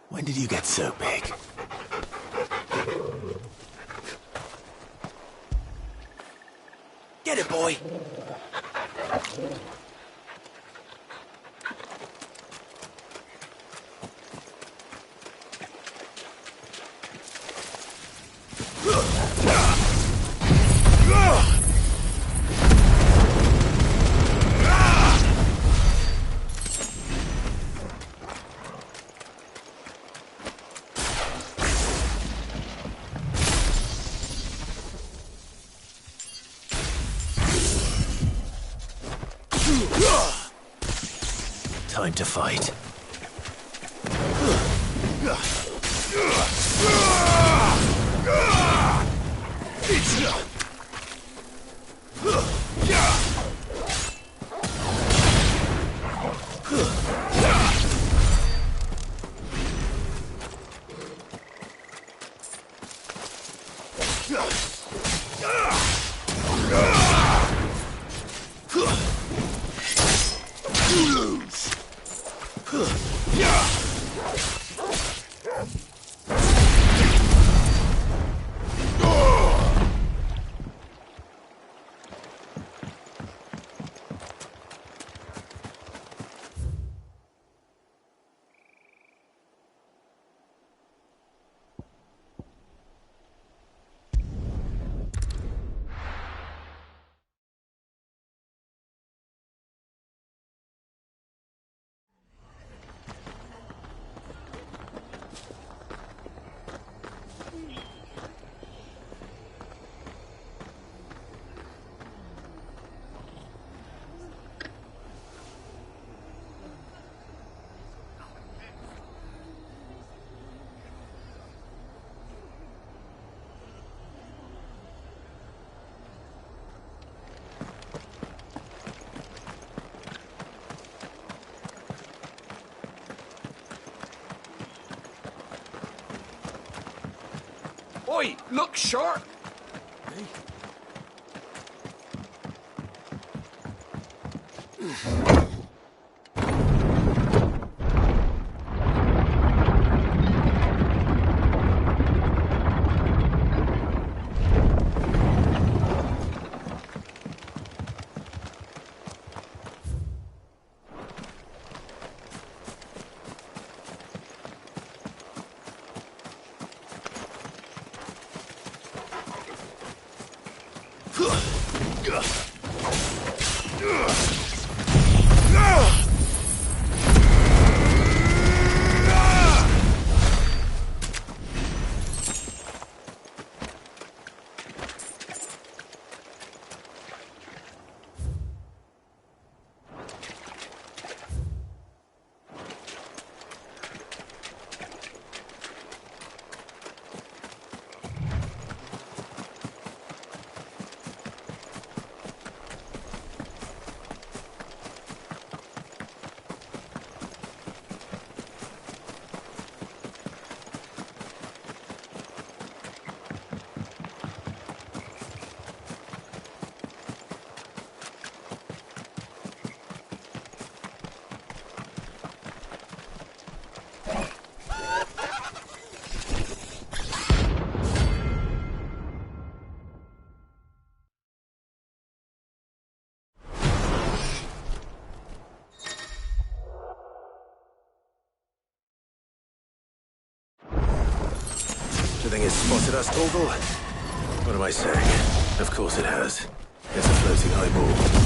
When did you get so big? Get it, boy! Time to fight. Oi, look sharp! Do you think it's spotted us, Torgal? What am I saying? Of course it has. It's a floating eyeball.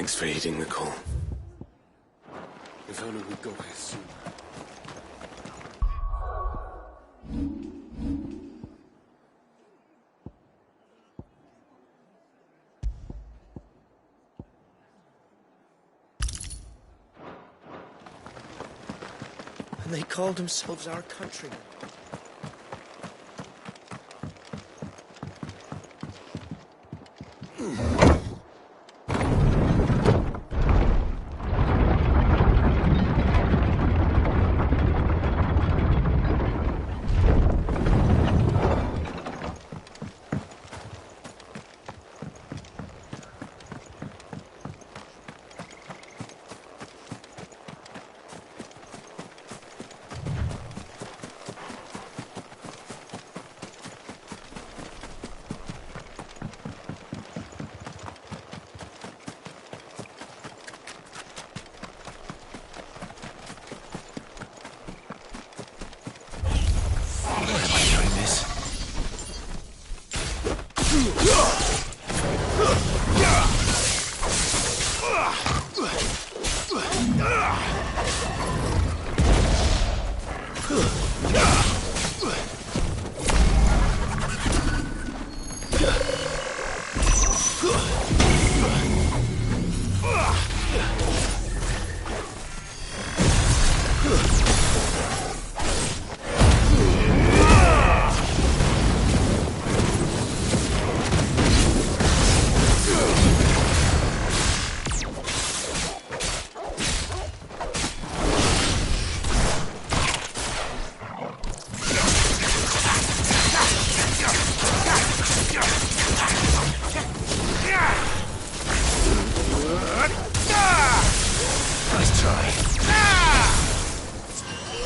Thanks for heeding the call. If only we'd got here sooner. And they called themselves our countrymen.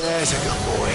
There's a good boy.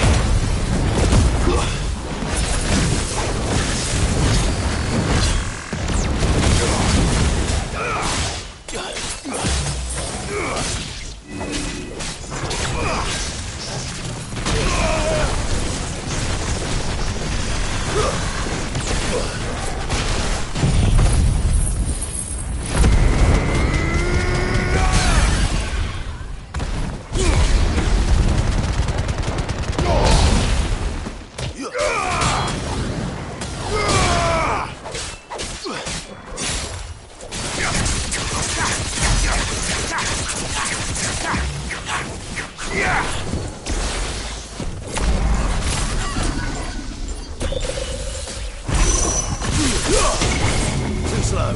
Too slow.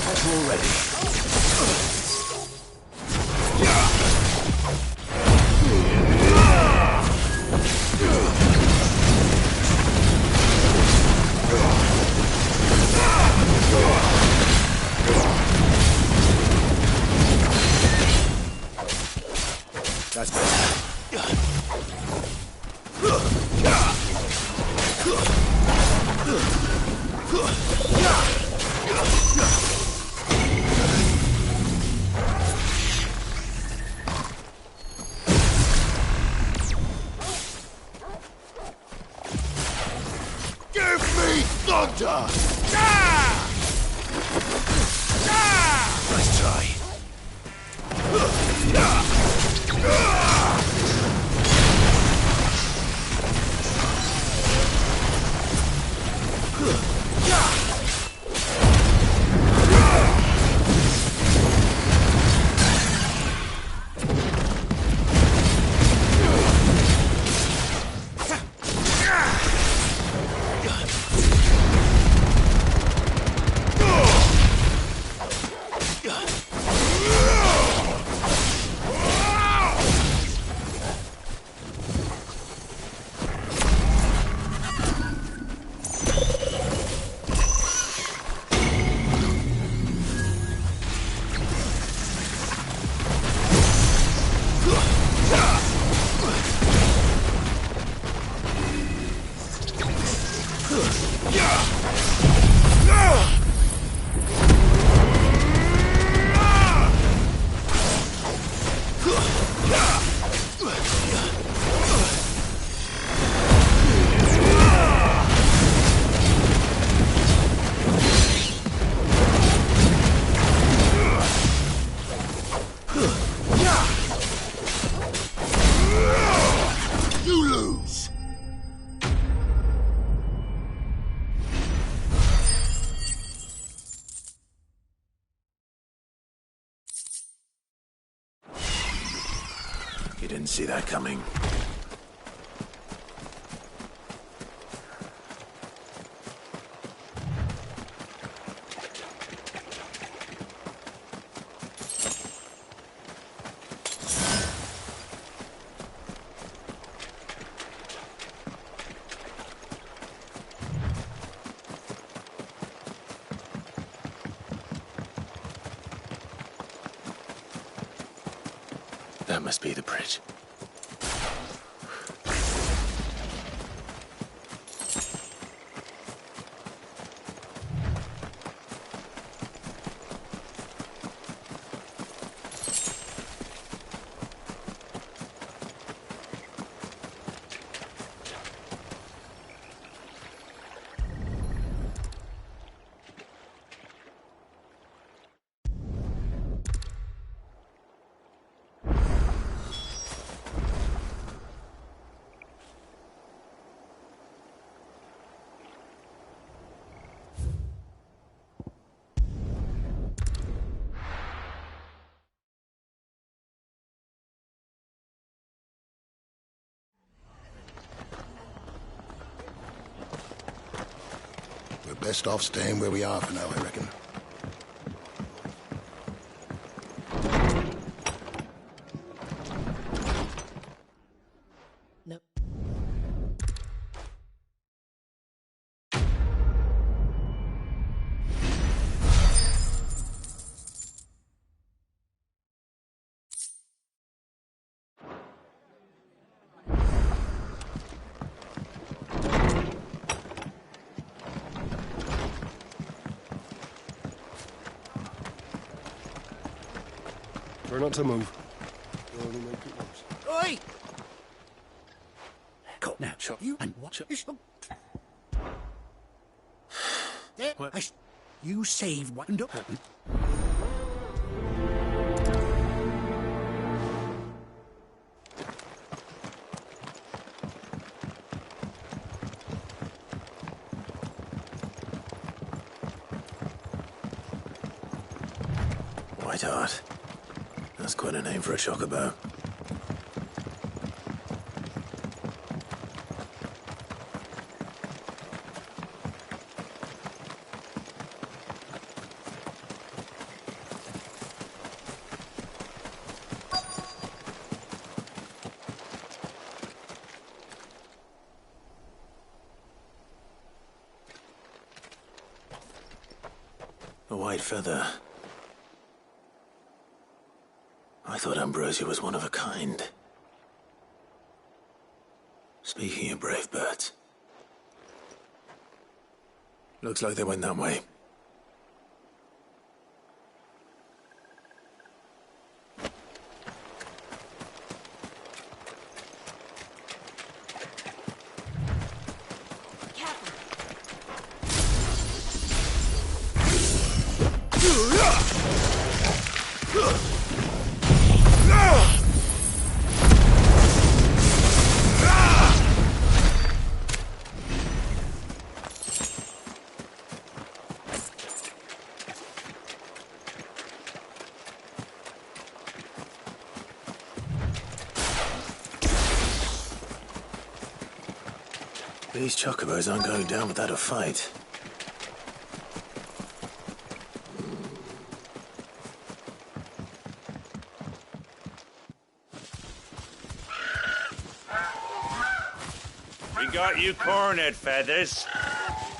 Better already. That's better. Give me thunder! Nice try. You didn't see that coming. That must be the bridge. We're best off staying where we are for now, I reckon. No. Try not to move. You'll only make it worse. Oi! Go now, Sure. you and what? There, What? you saved one up. Whiteheart. That's quite a name for a chocobo. A white feather. I thought Ambrosia was one of a kind. Speaking of brave birds. Looks like they went that way. These chocobos aren't going down without a fight. We got you cornered, Feathers.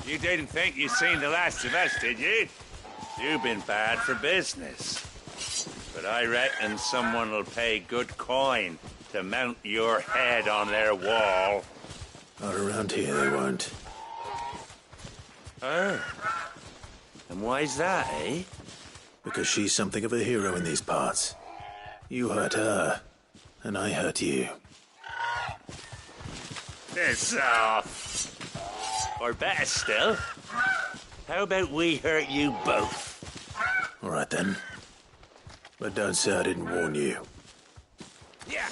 You didn't think you seen the last of us, did you? You've been bad for business. But I reckon someone will pay good coin to mount your head on their wall. Not around here, they won't. Oh. And why's that, eh? Because she's something of a hero in these parts. You hurt her, and I hurt you. Piss off. Or better still, how about we hurt you both? All right, then. But don't say I didn't warn you. Yeah.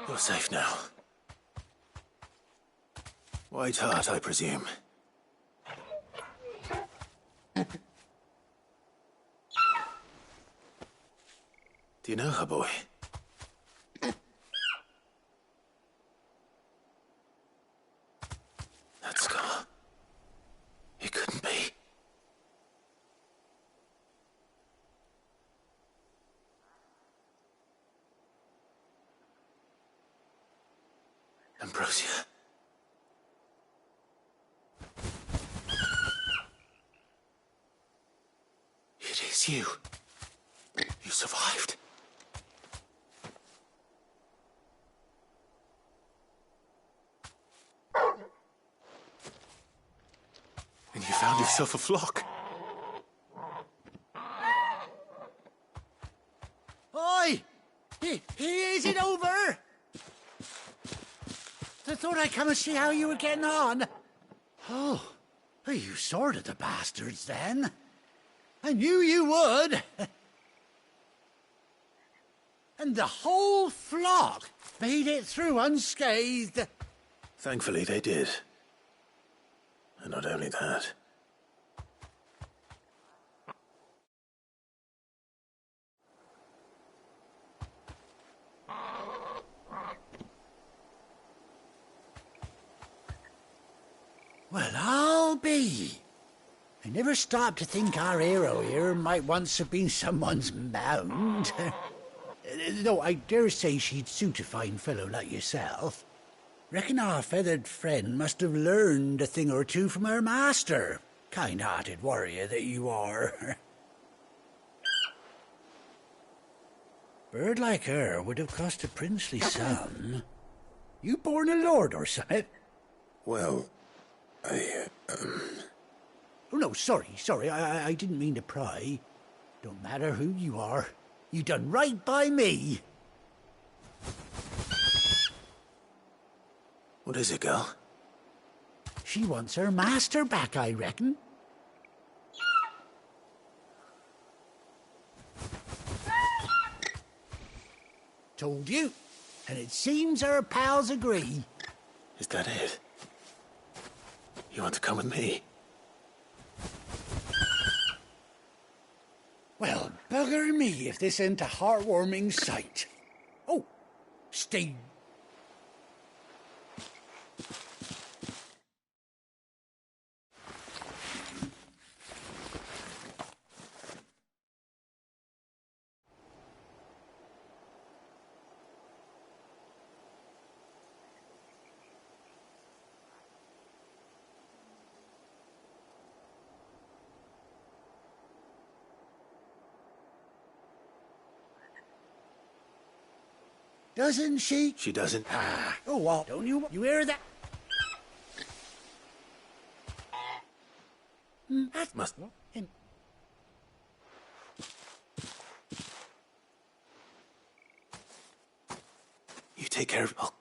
You're safe now. White Hart, I presume. Do you know her, boy? That scar. It couldn't be. Ambrosia. It is you. You survived. And you found yourself a flock. Oi! Is it over? I thought I'd come and see how you were getting on. Oh, you sorted the bastards then. I knew you would. And the whole flock made it through unscathed. Thankfully, they did. And not only that. Well, I'll be. I never stopped to think our hero here might once have been someone's mount. Though I dare say she'd suit a fine fellow like yourself. Reckon our feathered friend must have learned a thing or two from her master. Kind-hearted warrior that you are. Bird like her would have cost a princely sum. You born a lord or something? Well, Oh, no, sorry. I didn't mean to pry. Don't matter who you are. You done right by me. What is it, girl? She wants her master back, I reckon. Told you. And it seems her pals agree. Is that it? You want to come with me? Well, bugger me if this ain't a heartwarming sight. Oh, stay. Doesn't she? She doesn't. Oh, well, don't you hear that? That Must. And You take care of. Oh.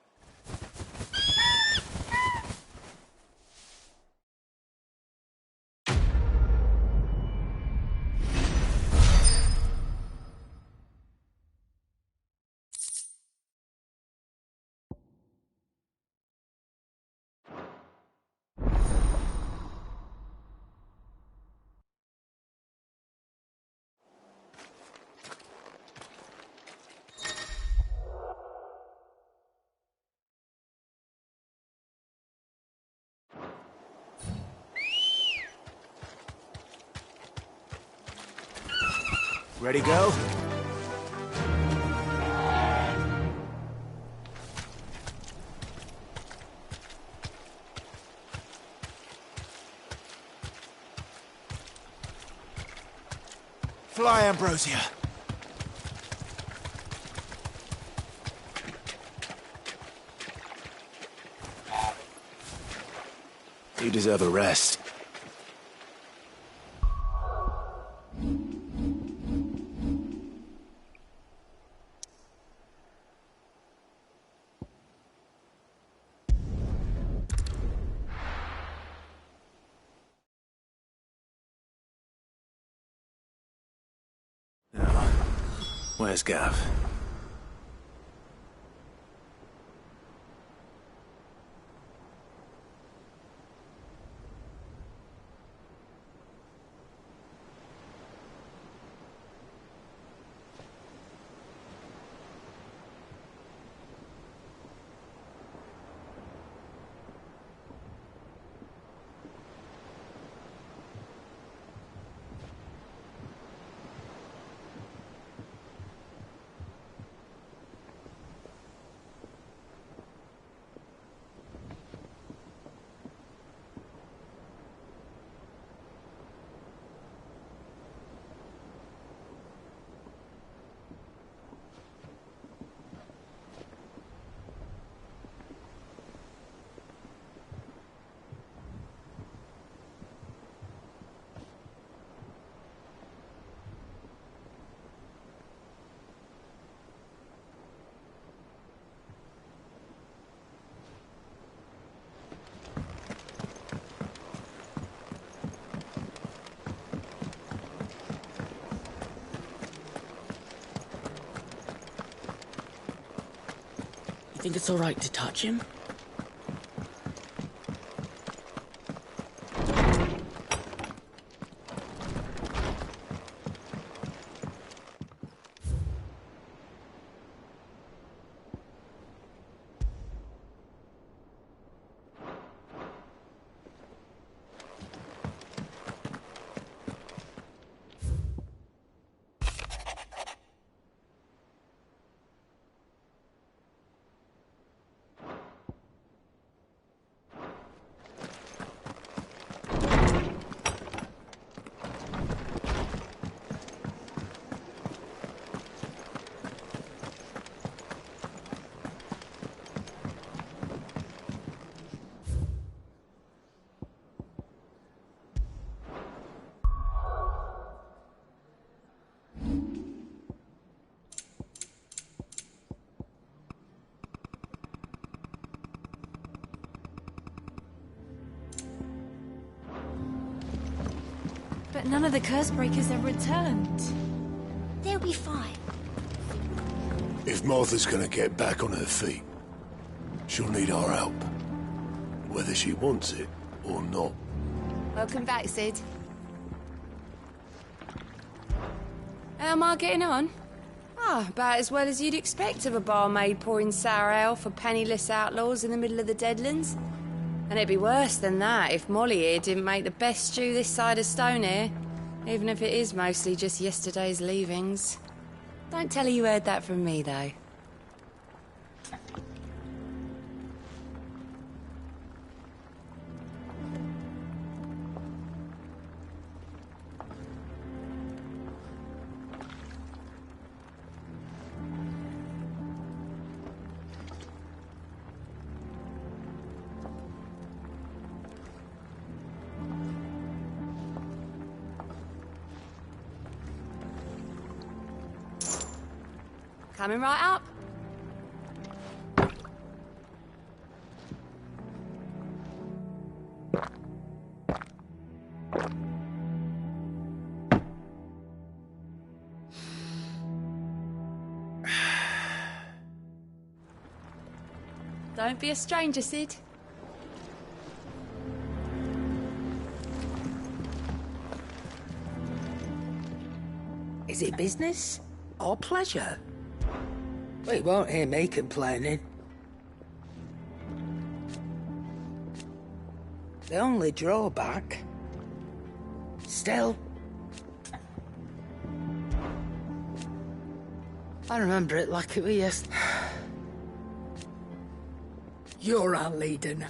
Ready, go? Fly, Ambrosia. You deserve a rest. Now, where's Gav? Think it's all right to touch him? But none of the curse breakers have returned. They'll be fine. If Martha's gonna get back on her feet, she'll need our help. Whether she wants it or not. Welcome back, Sid. How am I getting on? Ah, about as well as you'd expect of a barmaid pouring sour ale for penniless outlaws in the middle of the Deadlands. And it'd be worse than that if Molly here didn't make the best stew this side of Stonehere, even if it is mostly just yesterday's leavings. Don't tell her you heard that from me, though. Coming right up. Don't be a stranger, Sid. Is it business or pleasure? Well, you won't hear me complaining. The only drawback... Still... I remember it like it was yesterday. You're our leader now.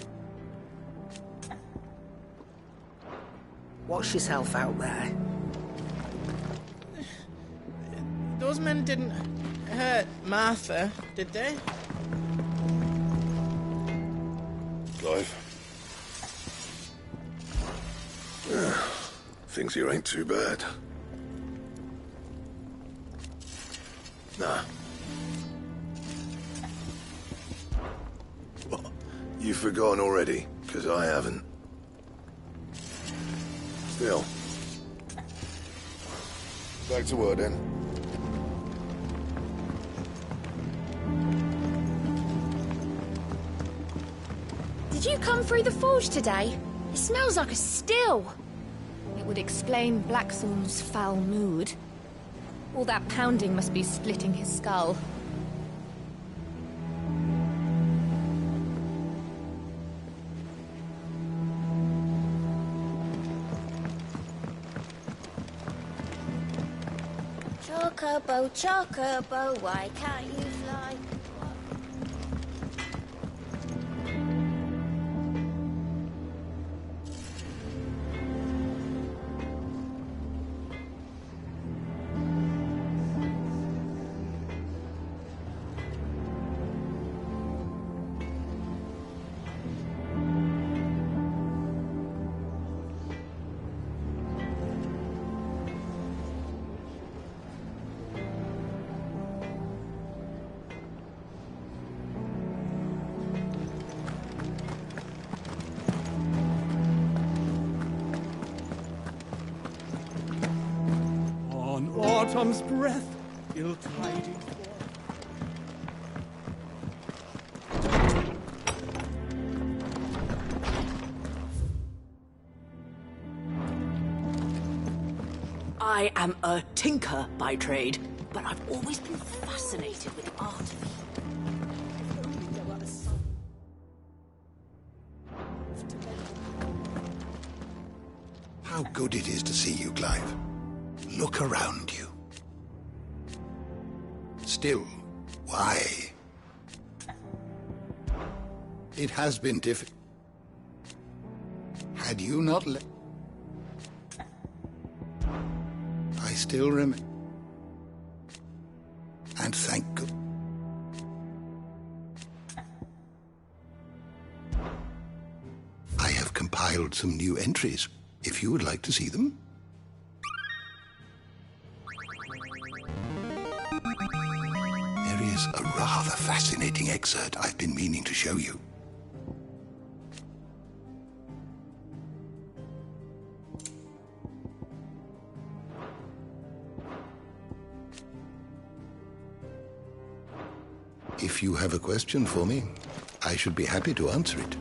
Watch yourself out there. Those men didn't hurt Martha, did they? Clive. Things here ain't too bad. Nah. What? You've forgotten already? Because I haven't. Still. Back to work then. Did you come through the forge today? It smells like a still. It would explain Blackthorn's foul mood. All that pounding must be splitting his skull. Chocobo, chocobo, why can't you fly? Autumn's breath, ill tidings. I am a tinker by trade, but I've always been fascinated with the art of it. How good it is to see you, Clive. Look around you. Still, why? It has been difficult. Had you not I still remember. And thank God. I have compiled some new entries, if you would like to see them. There is a rather fascinating excerpt I've been meaning to show you. If you have a question for me, I should be happy to answer it.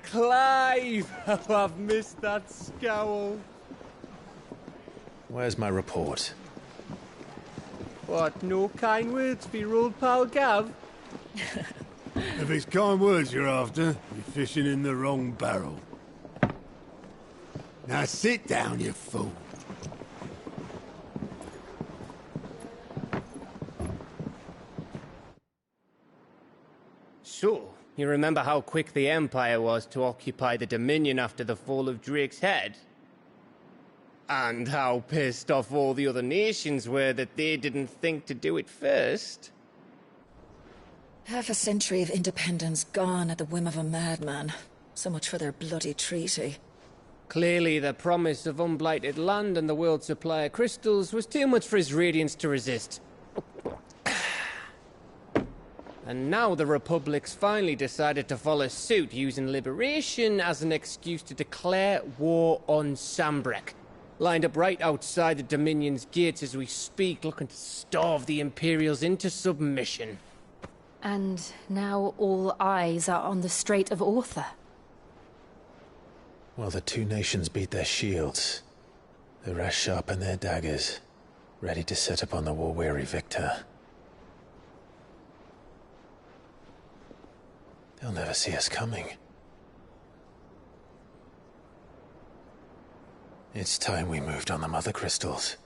Clive! Oh, I've missed that scowl. Where's my report? What, no kind words for your old pal Gav? If it's kind words you're after, you're fishing in the wrong barrel. Now sit down, you fool. So, you remember how quick the Empire was to occupy the Dominion after the fall of Drake's Head? And how pissed off all the other nations were that they didn't think to do it first? Half a century of independence gone at the whim of a madman. So much for their bloody treaty. Clearly, the promise of unblighted land and the world's supply of crystals was too much for his radiance to resist. And now the Republic's finally decided to follow suit, using liberation as an excuse to declare war on Sanbreque. Lined up right outside the Dominion's gates as we speak, looking to starve the Imperials into submission. And now all eyes are on the Strait of Author. Well, the two nations beat their shields. The rest sharpen their daggers, ready to set upon the war-weary victor. They'll never see us coming. It's time we moved on the Mother Crystals.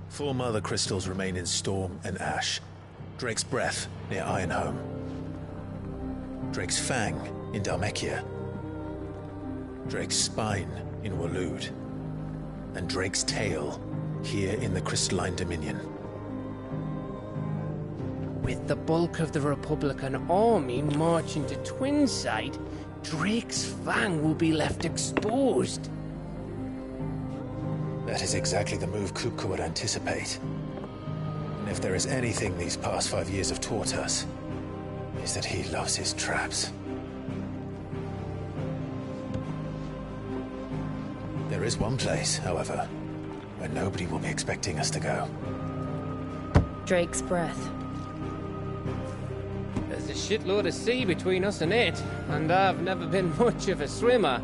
Four Mother Crystals remain in Storm and Ash. Drake's Breath near Ironhome. Drake's Fang in Dhalmekia. Drake's Spine in Waloed. And Drake's Tail here in the Crystalline Dominion. With the bulk of the Republican army marching to Twinside, Drake's Fang will be left exposed. That is exactly the move Kupka would anticipate. And if there is anything these past 5 years have taught us, is that he loves his traps. There is one place, however, where nobody will be expecting us to go. Drake's Breath. There's a shitload of sea between us and it, and I've never been much of a swimmer.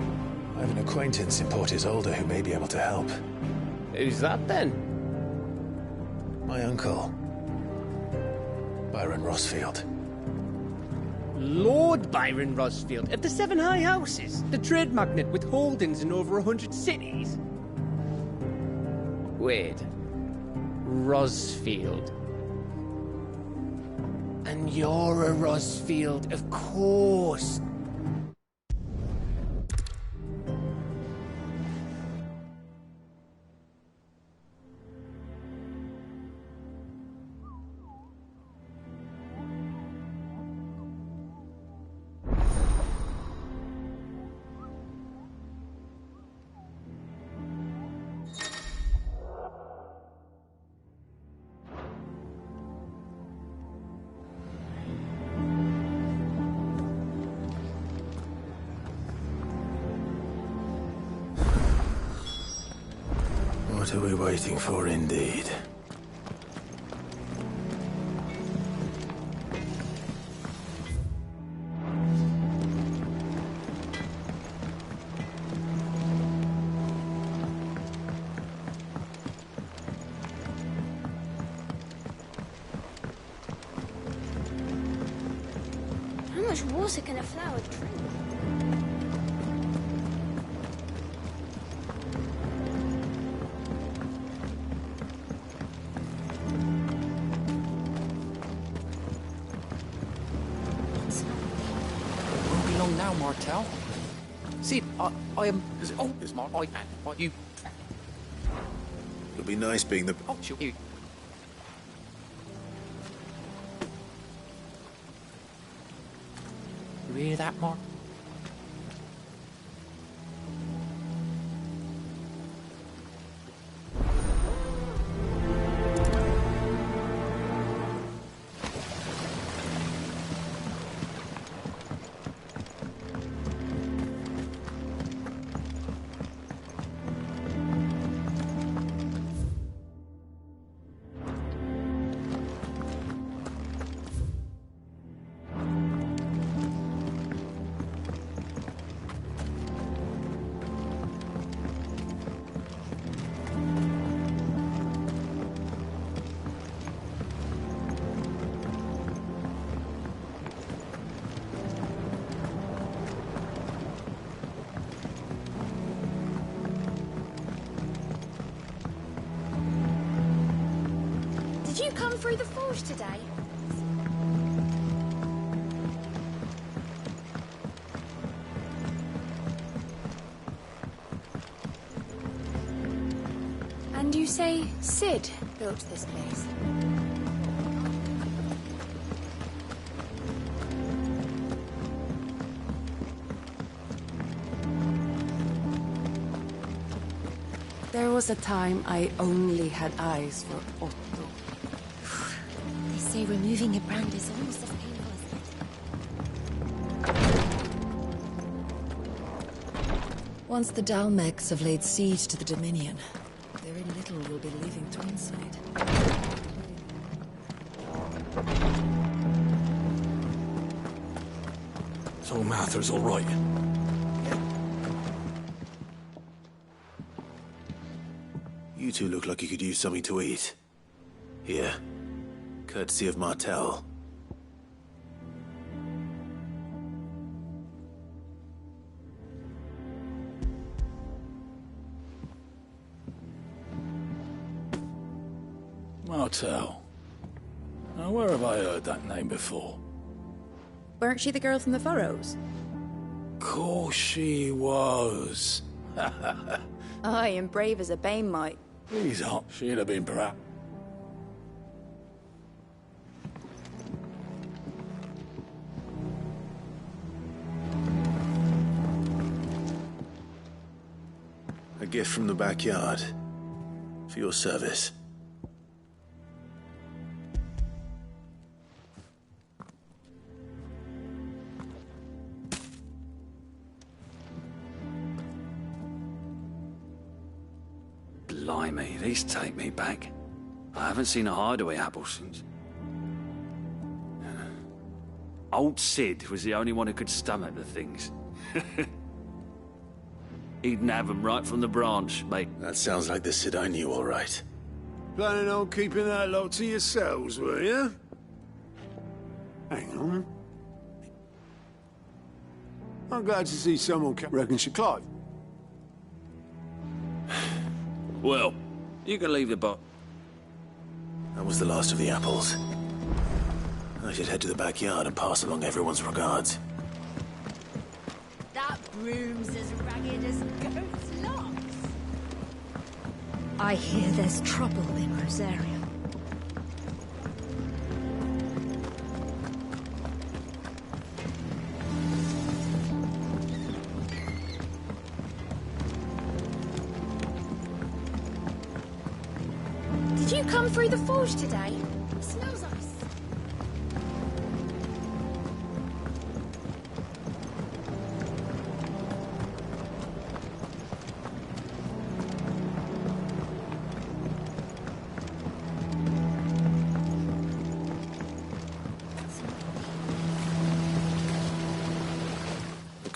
I have an acquaintance in Port Isolde who may be able to help. Who's that then? My uncle, Byron Rosfield. Lord Byron Rosfield of the Seven High Houses, the trade magnate with holdings in over 100 cities. Wait, Rosfield. And you're a Rosfield, of course. What are we waiting for, indeed? How much water can a flower drink? Won't be long now, Martel. See, I am. Oh, it's my. You. It'll be nice being the... Oh, you. You hear that, Mark? Did you come through the forge today? And you say Sid built this place? There was a time I only had eyes for Otto. They say removing a brand is almost as painful as it. Once the Dalmecs have laid siege to the Dominion, very little will be leaving Twinside. So Mather's all right. You two look like you could use something to eat. Here. Courtesy of Martel. Martel. Now, where have I heard that name before? Weren't she the girl from the Furrows? Course she was. Aye, and brave as a bane might. He's hot. She'd have been perhaps. A gift from the backyard. For your service. Blimey, these take me back. I haven't seen a hideaway apple since. Old Sid was the only one who could stomach the things. He'd nab them right from the branch, mate. That sounds like the Sid I knew, all right. Planning on keeping that lot to yourselves, were you? Hang on. I'm glad to see someone reckons you Clive. Well, you can leave the box. That was the last of the apples. I should head to the backyard and pass along everyone's regards. That broom's as ragged as goat's locks. I hear there's trouble in Rosaria. Did you come through the forge today? It smells nice.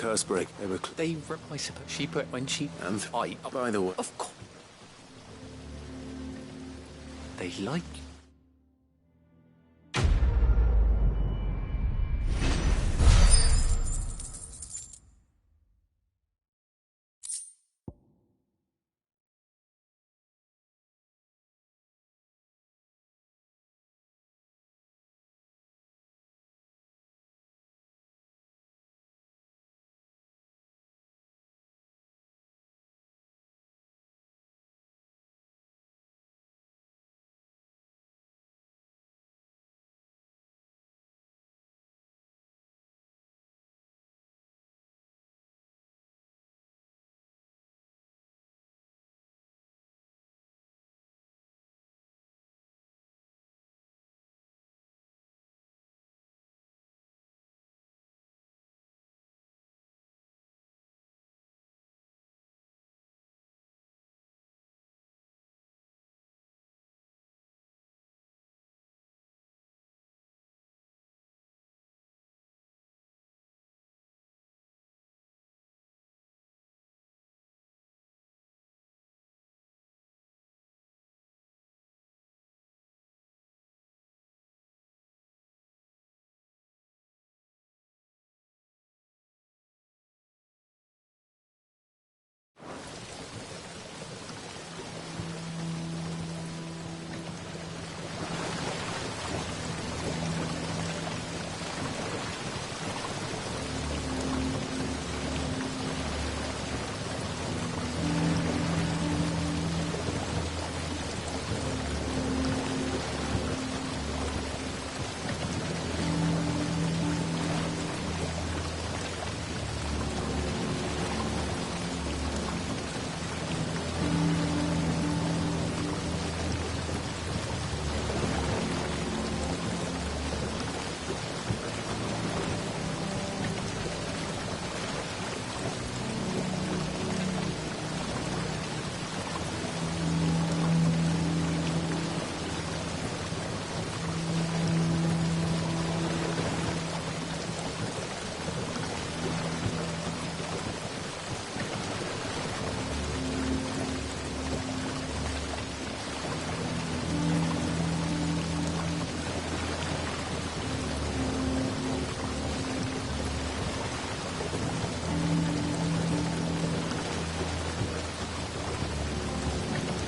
curse break. They were... They were, I suppose, she put when she... And, I... by the way... Of course. They like you.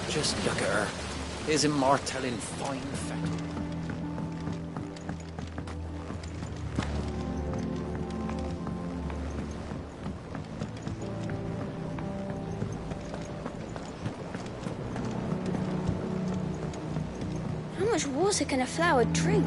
Just look at her. Isn't Martell in fine fettle? How much water can a flower drink?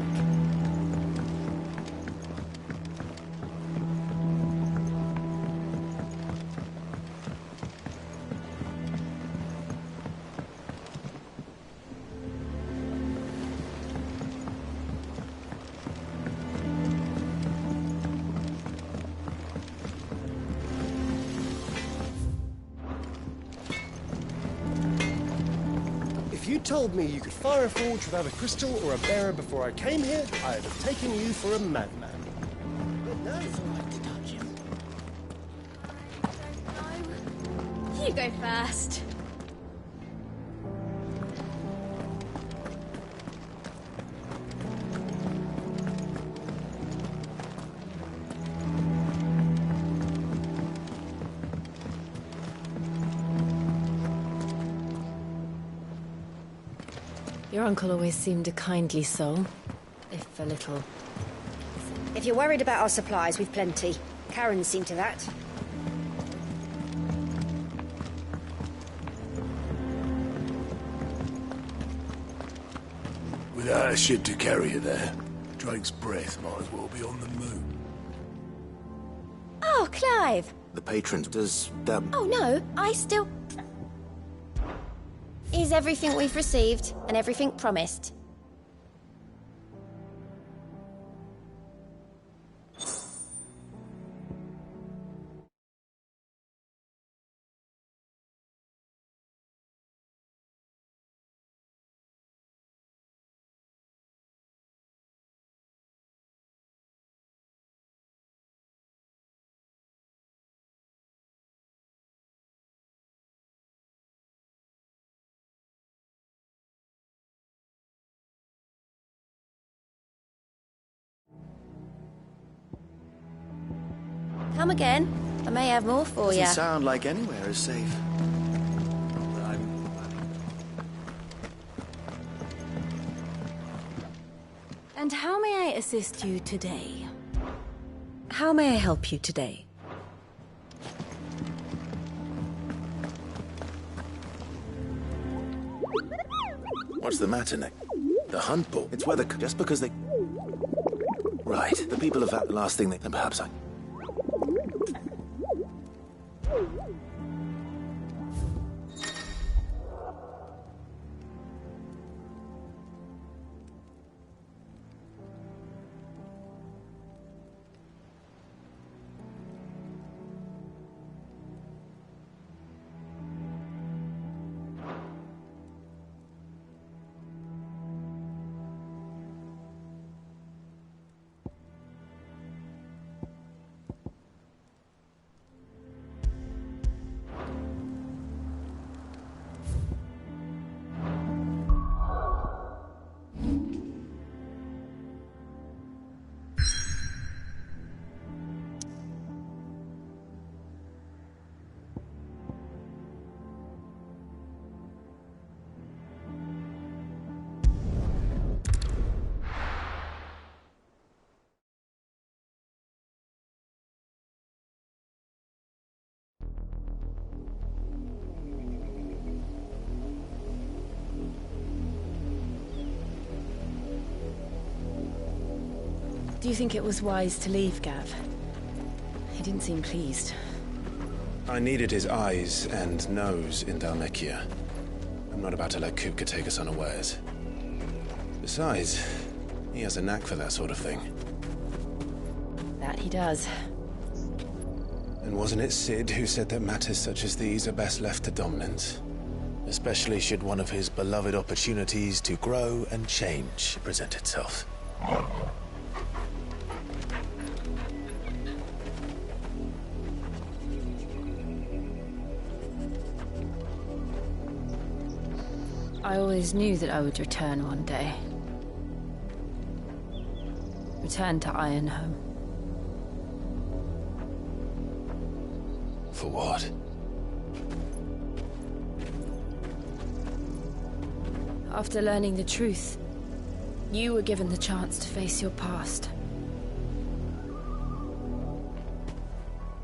If you told me you could fire a forge without a crystal or a bearer before I came here, I'd have taken you for a madman. But now it's all right to touch him. You go first. Your uncle always seemed a kindly soul, if a little. If you're worried about our supplies, we've plenty. Karen's seen to that. Without a ship to carry you there, Drake's breath might as well be on the moon. Oh, Clive! The patrons, does that... Oh, no, I still... Is everything we've received and everything promised? Come again. I may have more for you. Doesn't sound like anywhere is safe. And how may I assist you today? How may I help you today? What's the matter, Nick? The hunt bull? It's where just because they... Right. The people of that last thing they... Then perhaps I... Do you think it was wise to leave, Gav? He didn't seem pleased. I needed his eyes and nose in Dhalmekia. I'm not about to let Kupka take us unawares. Besides, he has a knack for that sort of thing. That he does. And wasn't it Sid who said that matters such as these are best left to dominance? Especially should one of his beloved opportunities to grow and change present itself. I always knew that I would return one day. Return to Ironhome. For what? After learning the truth, you were given the chance to face your past.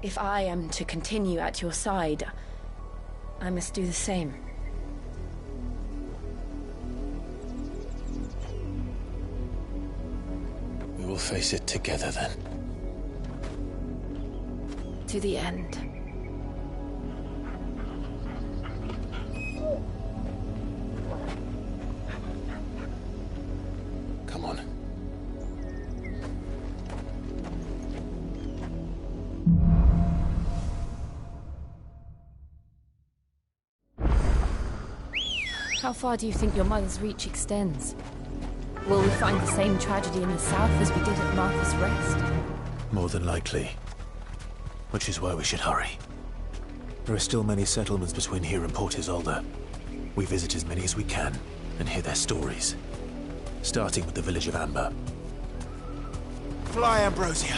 If I am to continue at your side, I must do the same. We will face it together then. To the end. Come on. How far do you think your mother's reach extends? Will we find the same tragedy in the south as we did at Martha's Rest? More than likely. Which is why we should hurry. There are still many settlements between here and Port Isolde. We visit as many as we can and hear their stories. Starting with the village of Amber. Fly, Ambrosia!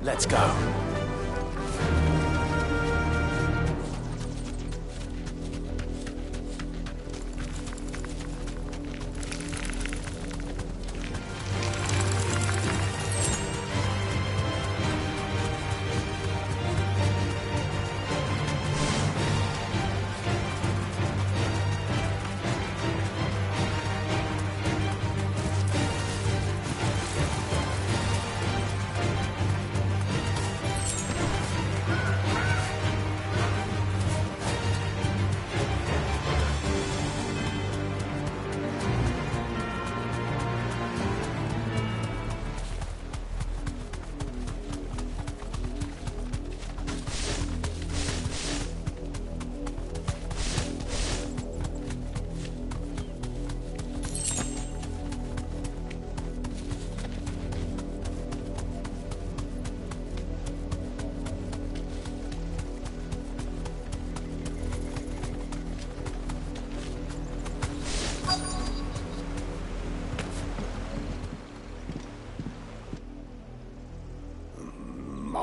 Let's go.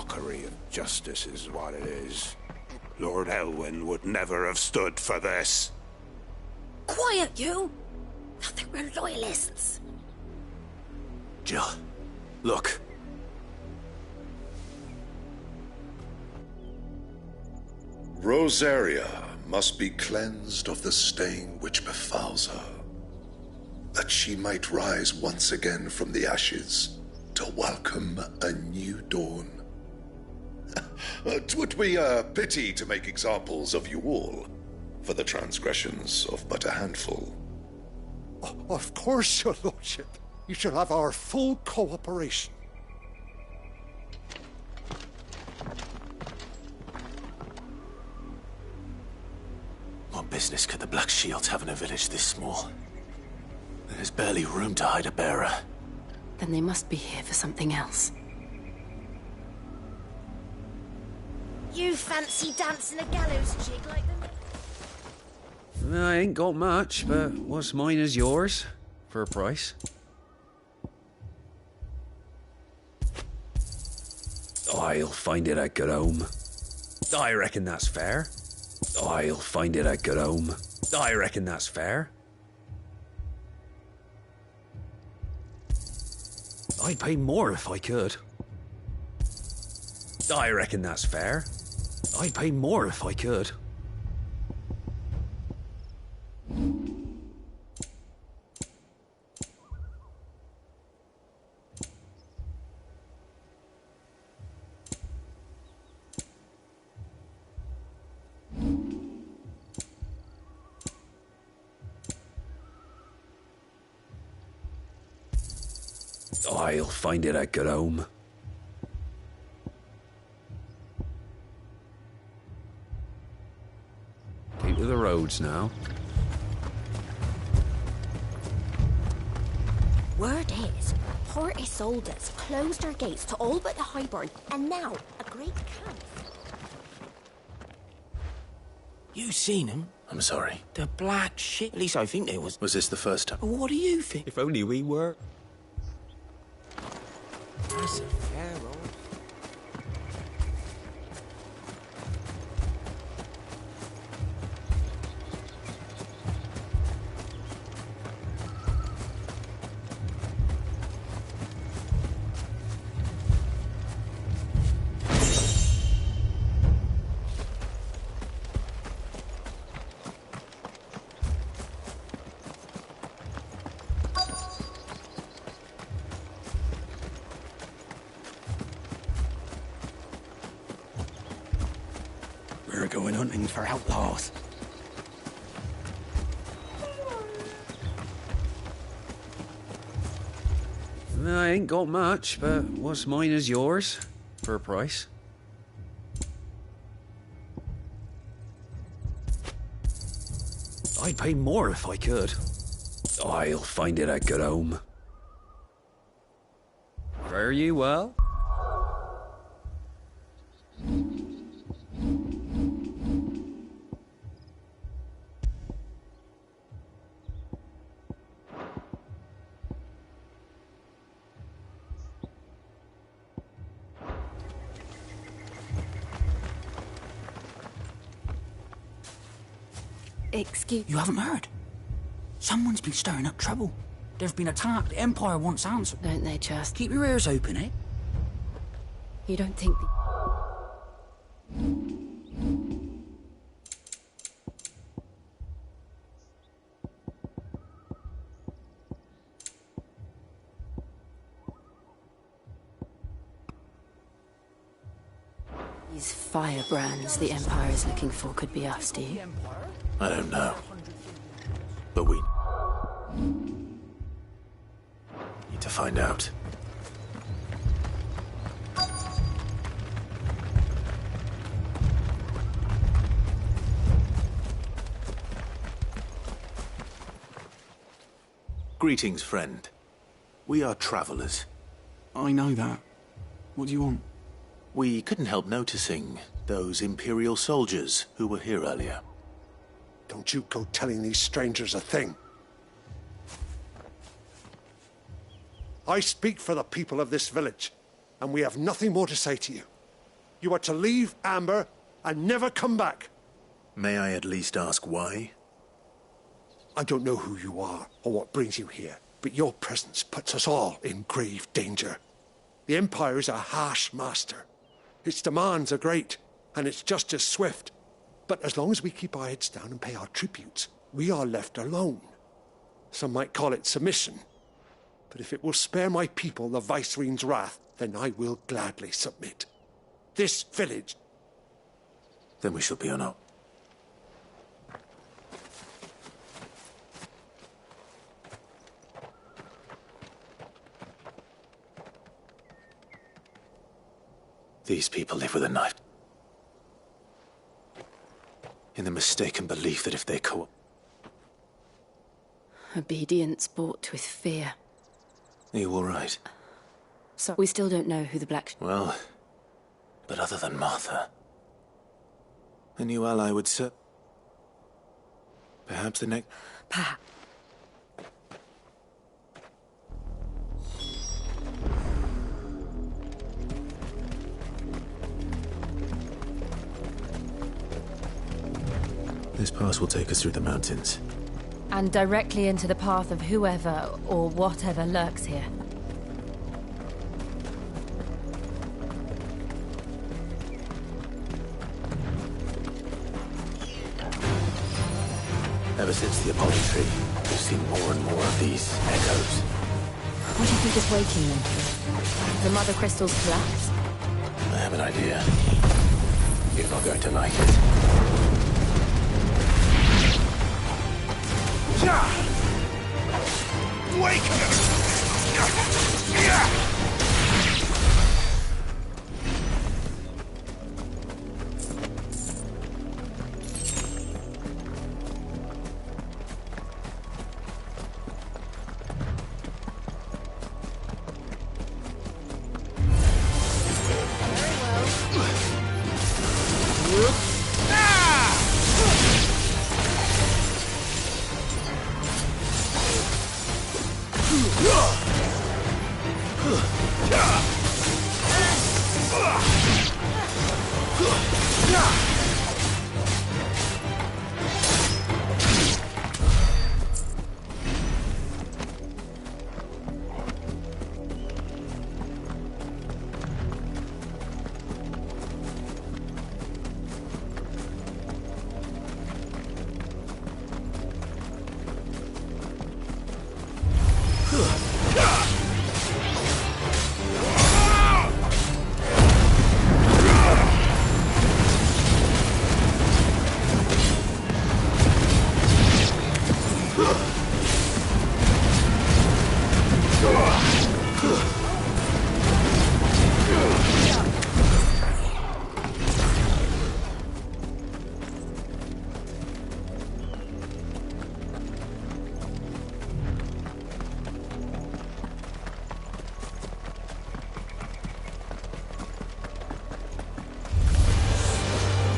mockery of justice is what it is. Lord Elwyn would never have stood for this. Quiet, you! I think we're loyalists. Jill, look. Rosaria must be cleansed of the stain which befouls her, that she might rise once again from the ashes to welcome a new dawn. 'Twould be a pity to make examples of you all for the transgressions of but a handful. Of course, your lordship. You shall have our full cooperation. What business could the Black Shields have in a village this small? There's barely room to hide a bearer. Then they must be here for something else. You fancy dancing a gallows jig like them? I ain't got much, but what's mine is yours, for a price. I'll find it at good home. I reckon that's fair. I'll find it at good home. I reckon that's fair. I'd pay more if I could. I reckon that's fair. I'd pay more if I could. I'll find it at good home. Keep to the roads now. Word is, Port Isolde's closed her gates to all but the Highborn, and now a great camp. You seen him? I'm sorry. The black shit. At least I think there was. Was this the first time? What do you think? If only we were. That's a fair old. We're going hunting for outlaws. I ain't got much, but what's mine is yours, for a price. I'd pay more if I could. I'll find it at good home. Fare you well? Excuse... You haven't heard? Someone's been stirring up trouble. They've been attacked. The Empire wants answers. Don't they just... Keep your ears open, eh? You don't think... These firebrands the Empire is looking for could be us, do you? I don't know. But we need to find out. Greetings, friend. We are travelers. I know that. What do you want? We couldn't help noticing those Imperial soldiers who were here earlier. Don't you go telling these strangers a thing. I speak for the people of this village, and we have nothing more to say to you. You are to leave Amber and never come back. May I at least ask why? I don't know who you are or what brings you here, but your presence puts us all in grave danger. The Empire is a harsh master. Its demands are great, and its justice swift. But as long as we keep our heads down and pay our tributes, we are left alone. Some might call it submission. But if it will spare my people the Viceroy's wrath, then I will gladly submit. This village... Then we shall be on our... These people live with a knife. In the mistaken belief that if they Obedience bought with fear. Are you all right? So we still don't know who the Black... Well, but other than Martha, a new ally would serve. Perhaps the next... Perhaps. This pass will take us through the mountains. And directly into the path of whoever or whatever lurks here. Ever since the Apollo tree, we've seen more and more of these echoes. What do you think is waking them? The Mother Crystal's collapse? I have an idea. You're not going to like it. Wake up!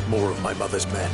More of my mother's men.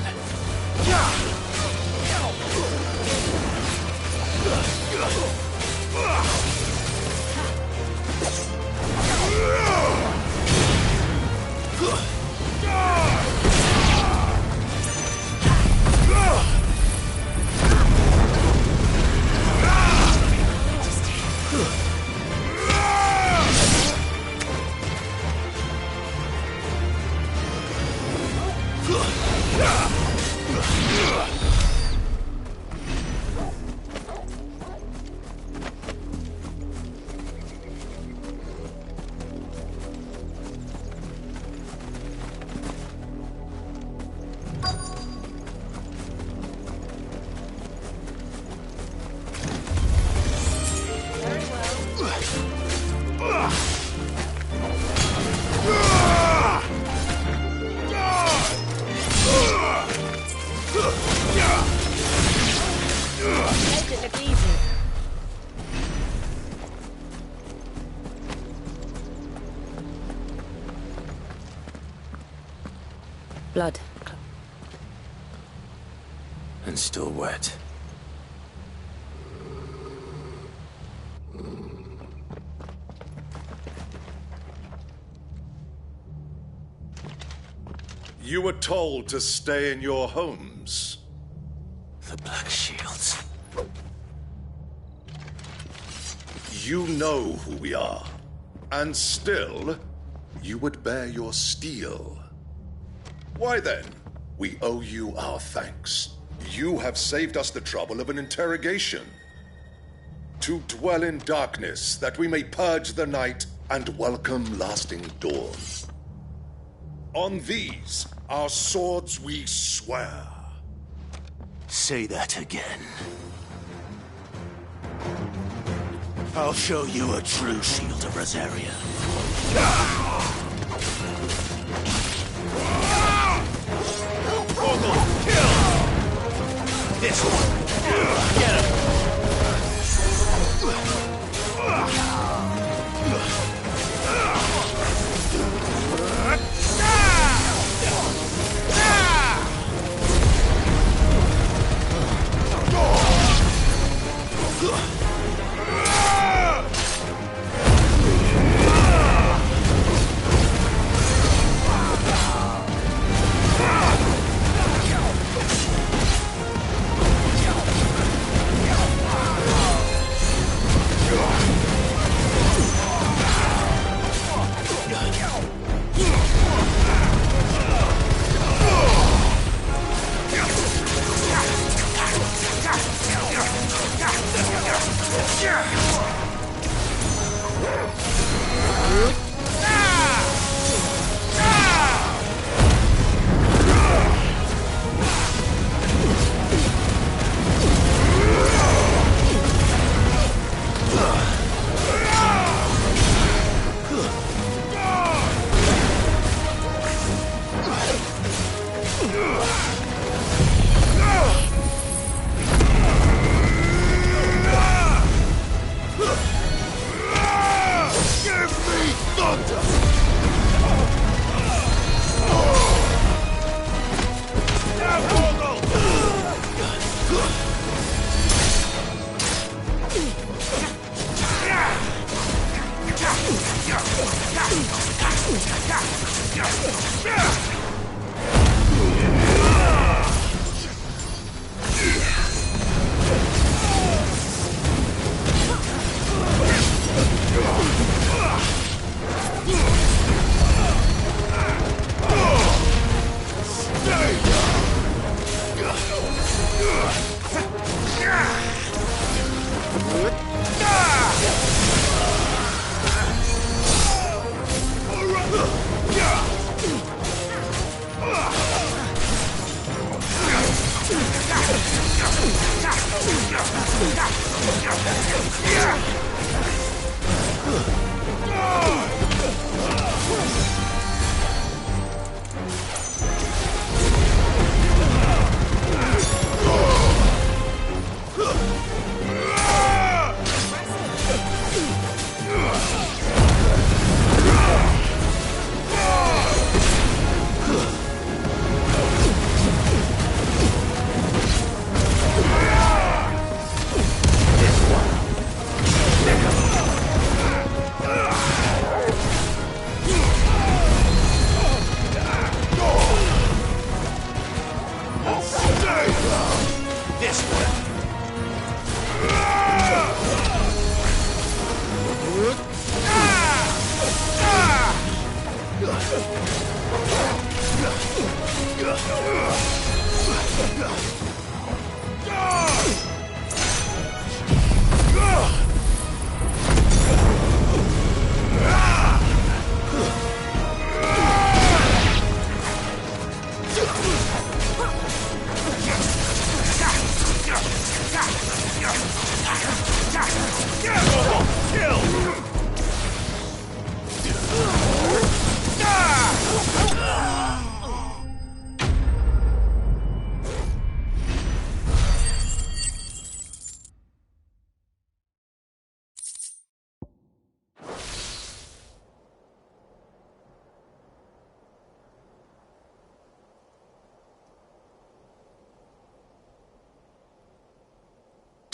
Blood. And still wet. You were told to stay in your homes. The Black Shields. You know who we are. And still, you would bear your steel. Why then, we owe you our thanks. You have saved us the trouble of an interrogation. To dwell in darkness, that we may purge the night and welcome lasting dawn. On these, our swords we swear. Say that again. I'll show you a true shield of Rosaria. Kill! This one! Get him!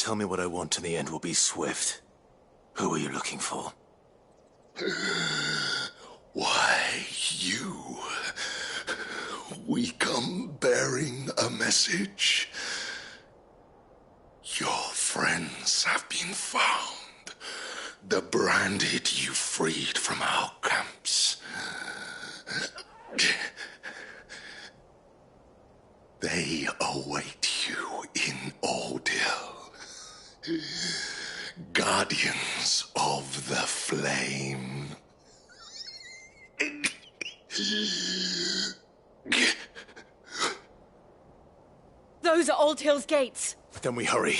Tell me what I want and the end will be swift. Who are you looking for? Why, you... message. Your friends have been found. The branded you freed from our camps. They await you in Ordil. Guardians of the Flame. Those are Old Hill's gates. Then we hurry.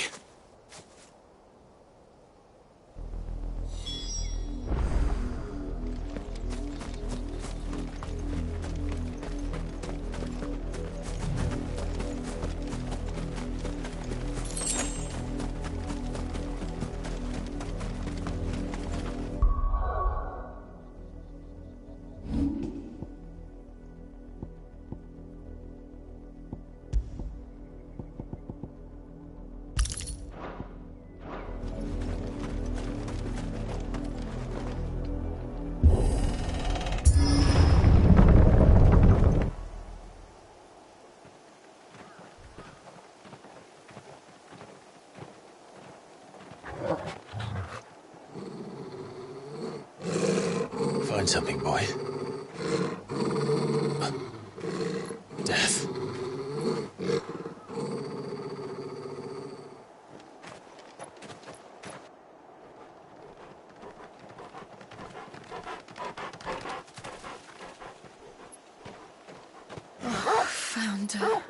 Find something, boy. Death. Found her.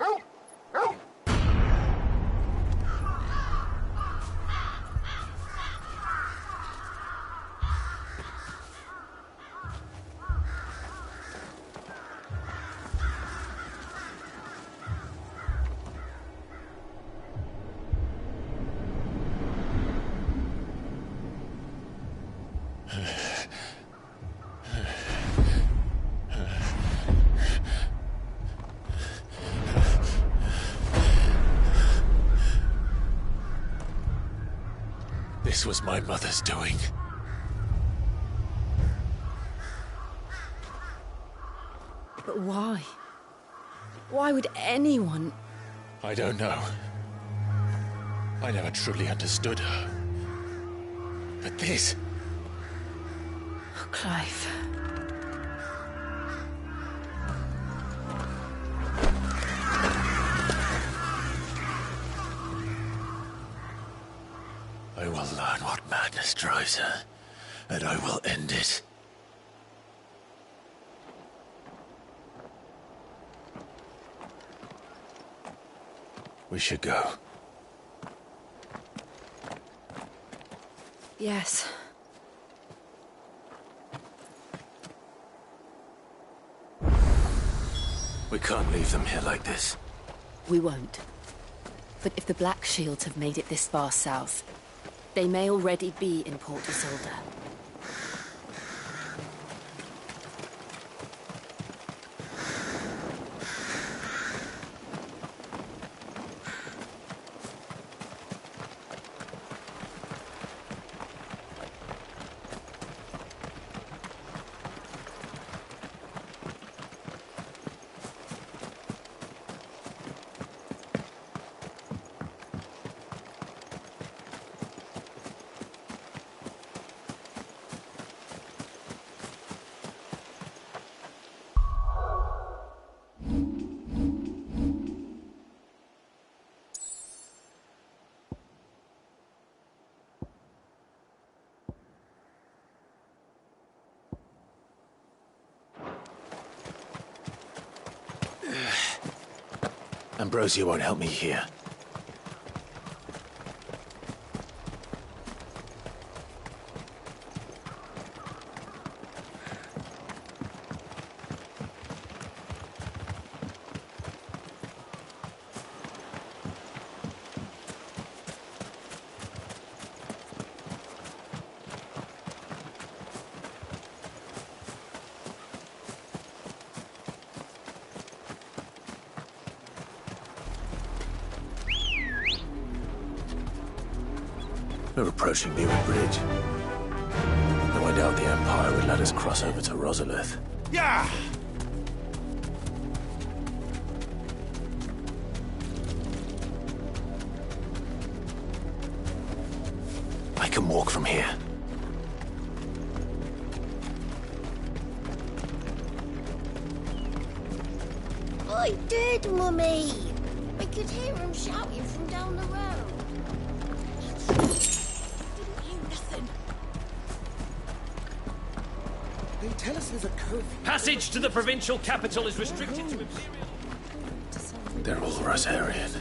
This was my mother's doing. But why? Why would anyone... I don't know. I never truly understood her. But this... Oh, Clive. I will learn what madness drives her, and I will end it. We should go. Yes. We can't leave them here like this. We won't. But if the Black Shields have made it this far south, they may already be in Port Isolde. Ambrosia won't help me here. We're approaching Leeward Bridge. Though I doubt the Empire would let us cross over to Rosalith. Yeah! can walk from here. I did, Mummy. I could hear him shouting from down the road. Didn't hear nothing. They tell us there's a curfew. Passage to the provincial capital is restricted to Imperial... They're all Rosarian.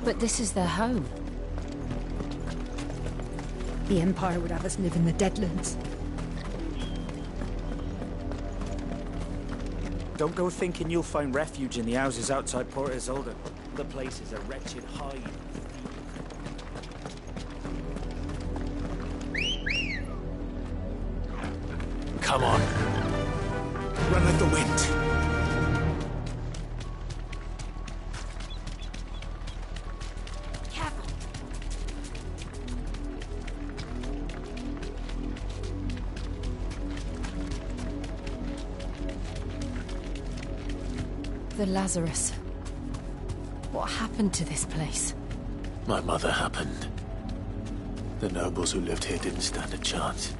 But this is their home. The Empire would have us live in the Deadlands. Don't go thinking you'll find refuge in the houses outside Port Isolde. The place is a wretched hide. Come on. Run like the wind. The Lazarus. What happened to this place? My mother happened. The nobles who lived here didn't stand a chance.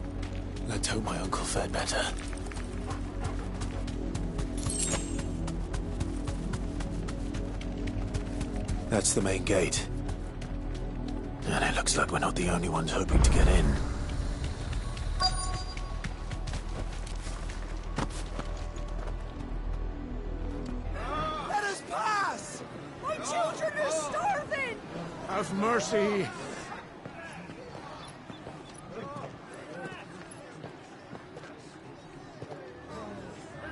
Let's hope my uncle fared better. That's the main gate. And it looks like we're not the only ones hoping to get in. Let us pass! My children are starving! Have mercy!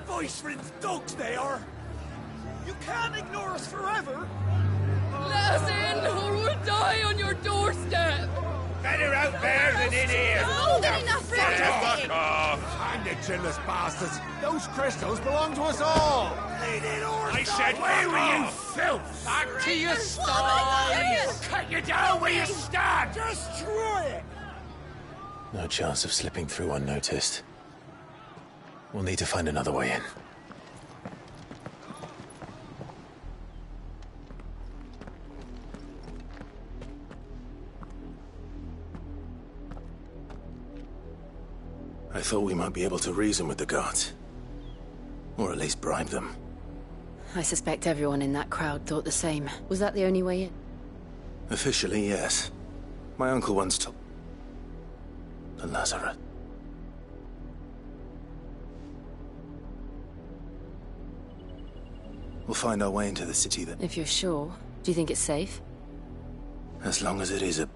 Voice-rinsed dogs they are! You can't ignore us forever! Let us in, or we'll die on your doorstep! Better out there than in here! No, they're enough! Fuck off! Hang the chinless bastards! Those crystals belong to us all! I said, where were you, filth? Back to your style! Cut you down where you stand! Destroy it! No chance of slipping through unnoticed. We'll need to find another way in. I thought we might be able to reason with the guards. Or at least bribe them. I suspect everyone in that crowd thought the same. Was that the only way in? Officially, yes. My uncle once told... the Lazarus. We'll find our way into the city then. If you're sure. Do you think it's safe? As long as it is a...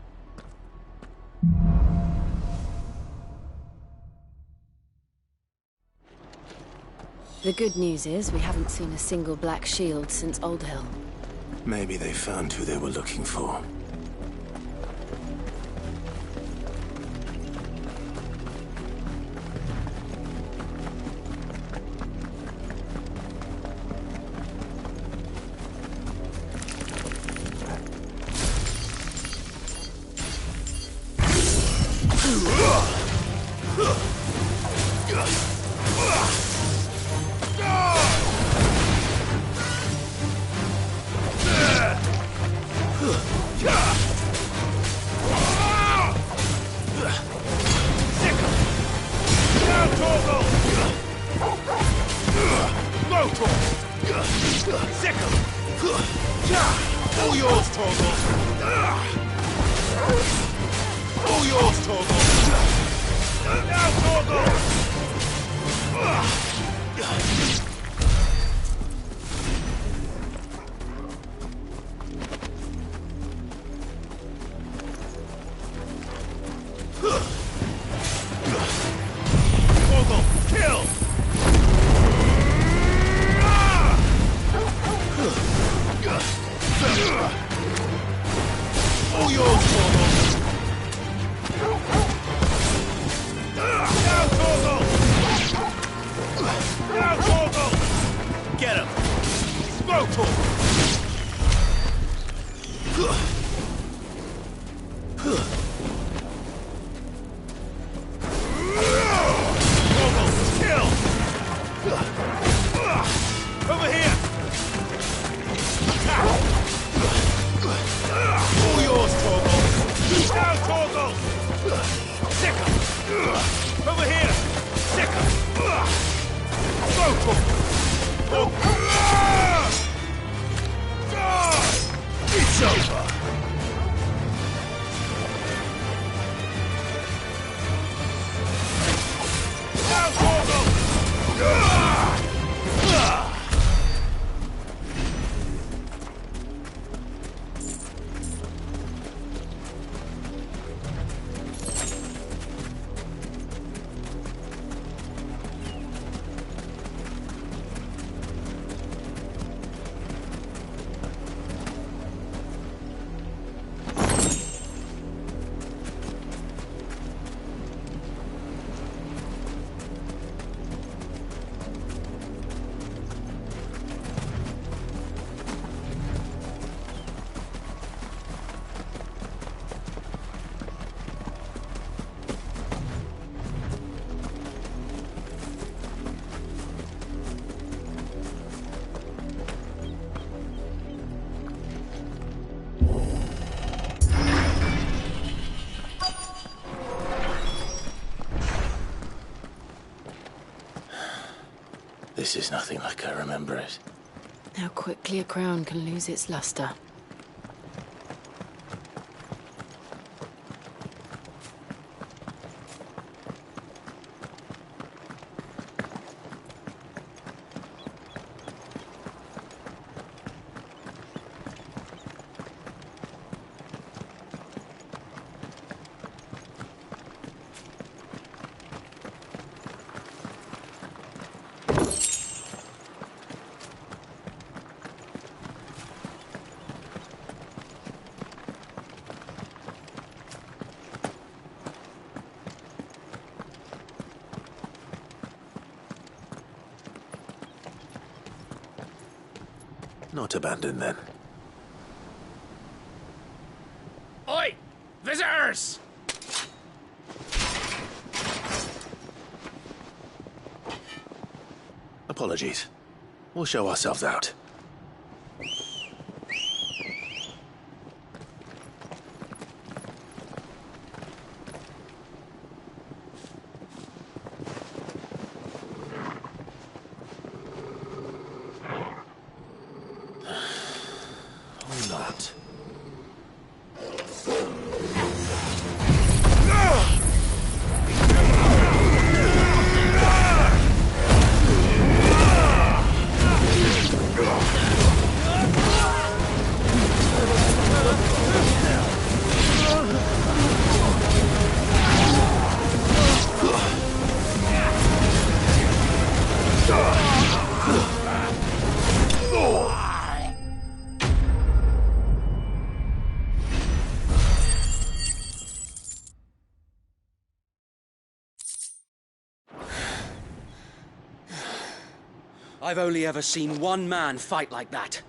The good news is we haven't seen a single black shield since Old Hill. Maybe they found who they were looking for. Kill! It's over. This is nothing like I remember it. How quickly a crown can lose its luster. Not abandoned, then. Oi! Visitors! Apologies. We'll show ourselves out. Or not. I've only ever seen one man fight like that.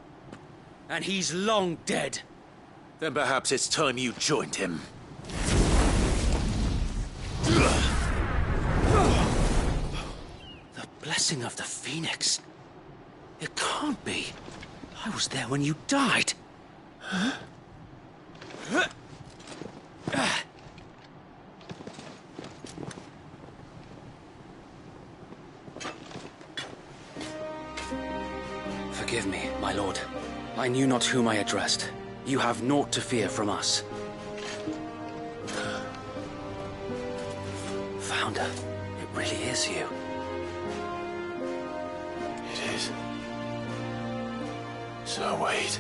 And he's long dead. Then perhaps it's time you joined him. The blessing of the Phoenix. It can't be. I was there when you died. Forgive me, my lord. I knew not whom I addressed. You have naught to fear from us. Founder, it really is you. It is. So wait.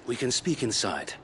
We can speak inside.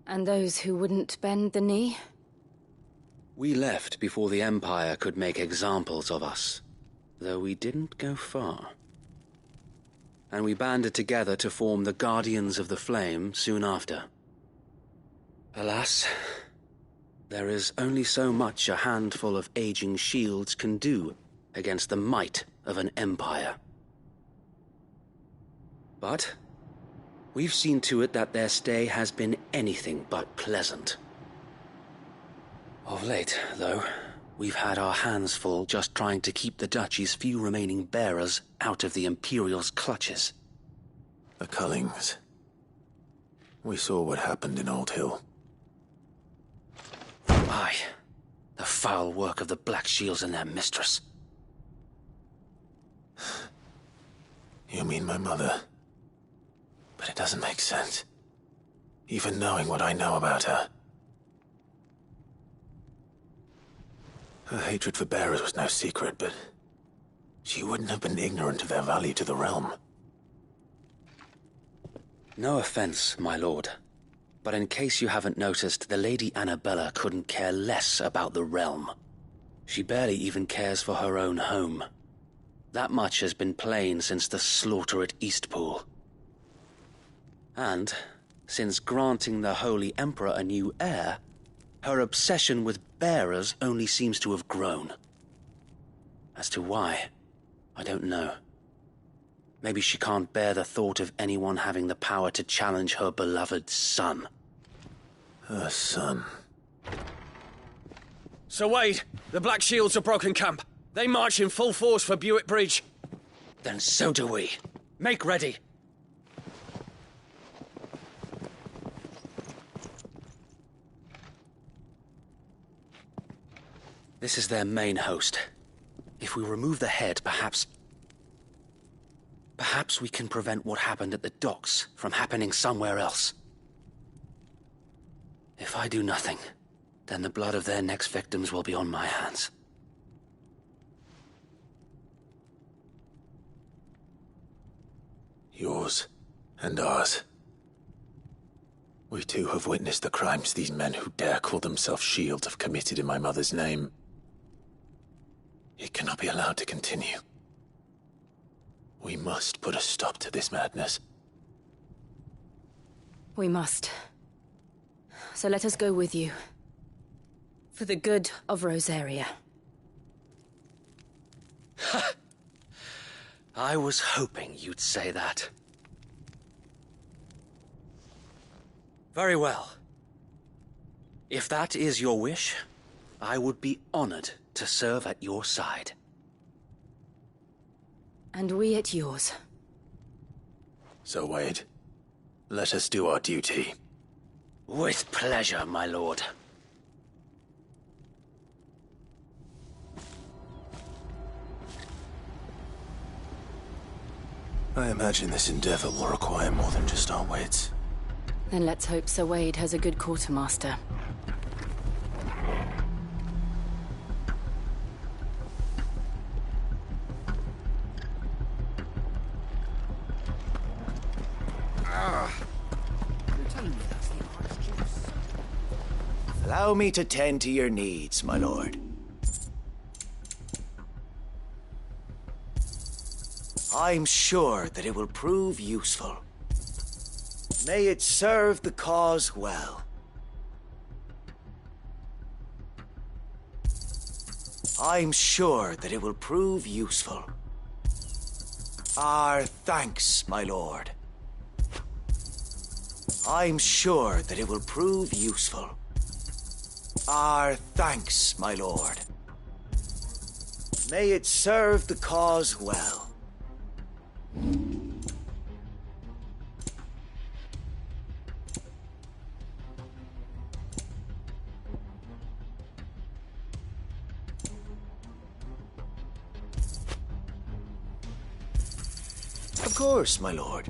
And those who wouldn't bend the knee? We left before the Empire could make examples of us, though we didn't go far. And we banded together to form the Guardians of the Flame soon after. Alas, there is only so much a handful of aging shields can do against the might of an empire. But we've seen to it that their stay has been anything but pleasant. Of late, though, we've had our hands full just trying to keep the Duchy's few remaining bearers out of the Imperial's clutches. The Cullings. We saw what happened in Old Hill. Aye, the foul work of the Black Shields and their mistress. You mean my mother? But it doesn't make sense. Even knowing what I know about her. Her hatred for bearers was no secret, but she wouldn't have been ignorant of their value to the realm. No offense, my lord, but in case you haven't noticed, the Lady Annabella couldn't care less about the realm. She barely even cares for her own home. That much has been plain since the slaughter at Eastpool. And, since granting the Holy Emperor a new heir, her obsession with bearers only seems to have grown. As to why, I don't know. Maybe she can't bear the thought of anyone having the power to challenge her beloved son. Her son. Sir Wade, the Black Shields have broken camp. They march in full force for Buick Bridge. Then so do we. Make ready. This is their main host. If we remove the head, perhaps we can prevent what happened at the docks from happening somewhere else. If I do nothing, then the blood of their next victims will be on my hands. Yours and ours. We too have witnessed the crimes these men who dare call themselves Shields have committed in my mother's name. It cannot be allowed to continue. We must put a stop to this madness. We must. So let us go with you. For the good of Rosaria. I was hoping you'd say that. Very well. If that is your wish, I would be honored to serve at your side. And we at yours. So, Wade, let us do our duty. With pleasure, my lord. I imagine this endeavor will require more than just our wits. Then let's hope Sir Wade has a good quartermaster. Allow me to tend to your needs, my lord. I'm sure that it will prove useful. May it serve the cause well. I'm sure that it will prove useful. Our thanks, my lord. I'm sure that it will prove useful. Our thanks, my lord. May it serve the cause well. Of course, my lord.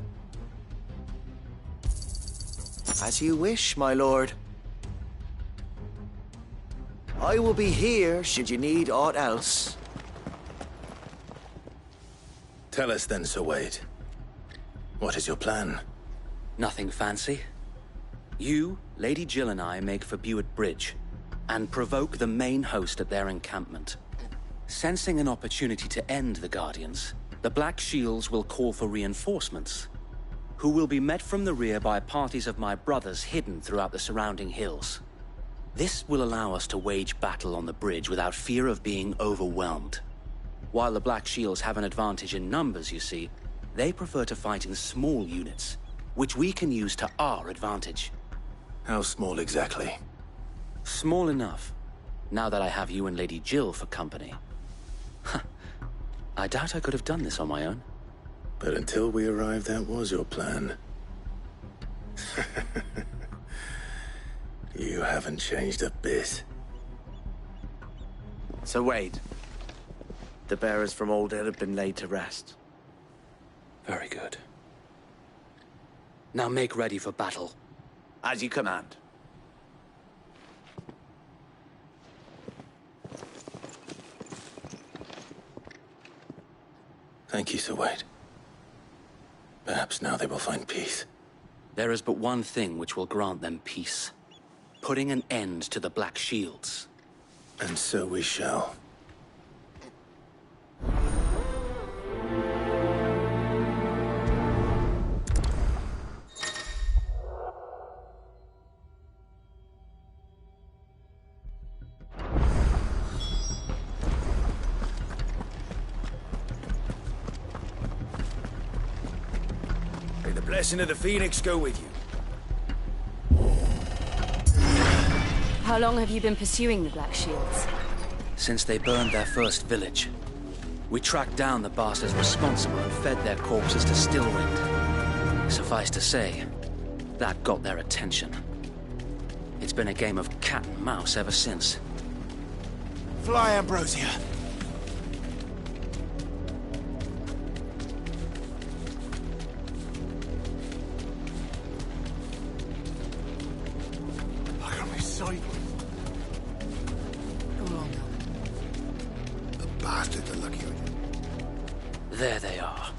As you wish, my lord. I will be here should you need aught else. Tell us then, Sir Wade. What is your plan? Nothing fancy. You, Lady Jill and I make for Buett Bridge, and provoke the main host at their encampment. Sensing an opportunity to end the Guardians, the Black Shields will call for reinforcements, who will be met from the rear by parties of my brothers hidden throughout the surrounding hills. This will allow us to wage battle on the bridge without fear of being overwhelmed. While the Black Shields have an advantage in numbers, you see, they prefer to fight in small units, which we can use to our advantage. How small exactly? Small enough, now that I have you and Lady Jill for company. I doubt I could have done this on my own. But until we arrived, that was your plan. You haven't changed a bit. So Wade, the bearers from Old Ed have been laid to rest. Very good. Now make ready for battle. As you command. Thank you, Sir Wade. Perhaps now they will find peace. There is but one thing which will grant them peace. Putting an end to the Black Shields. And so we shall. May the blessing of the Phoenix go with you. How long have you been pursuing the Black Shields? Since they burned their first village. We tracked down the bastards responsible and fed their corpses to Stillwind. Suffice to say, that got their attention. It's been a game of cat and mouse ever since. Fly, Ambrosia. Look at me sight. Come along now. The bastards are lucky with you. There they are.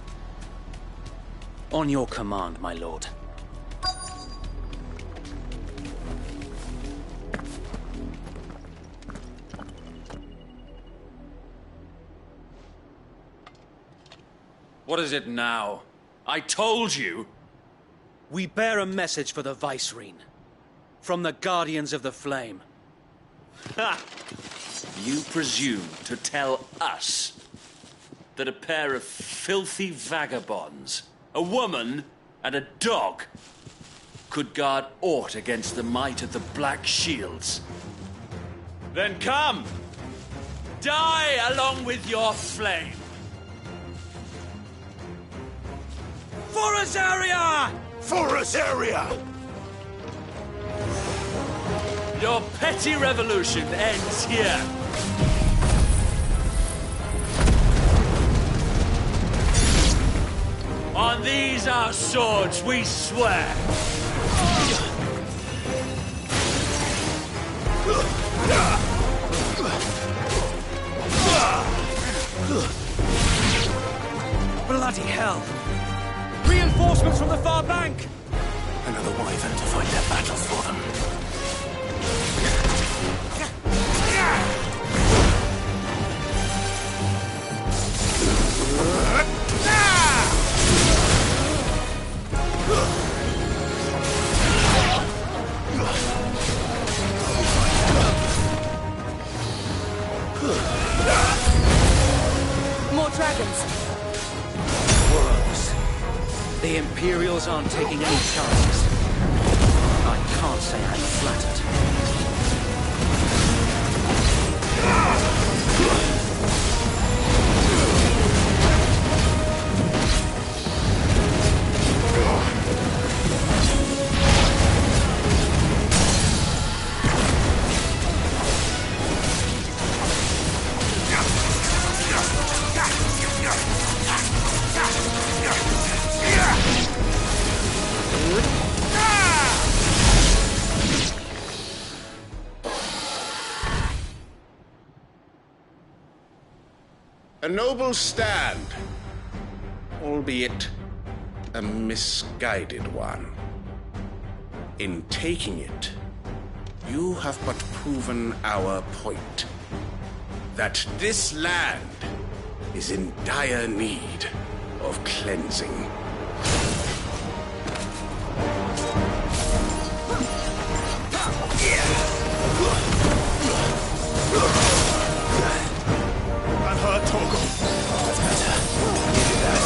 On your command, my lord. What is it now? I told you! We bear a message for the Vicereine. From the Guardians of the Flame. Ha! You presume to tell us that a pair of filthy vagabonds, a woman and a dog, could guard aught against the might of the Black Shields? Then come! Die along with your flame! For Azaria! For Azaria! Your petty revolution ends here. On these our swords we swear. Bloody hell! Reinforcements from the far bank! Another wyvern to fight their battles for them. More dragons! The Imperials aren't taking any chances. I can't say I'm flattered. A noble stand, albeit a misguided one. In taking it, you have but proven our point. That this land is in dire need of cleansing. I've heard Torgal. That's better. Give it that.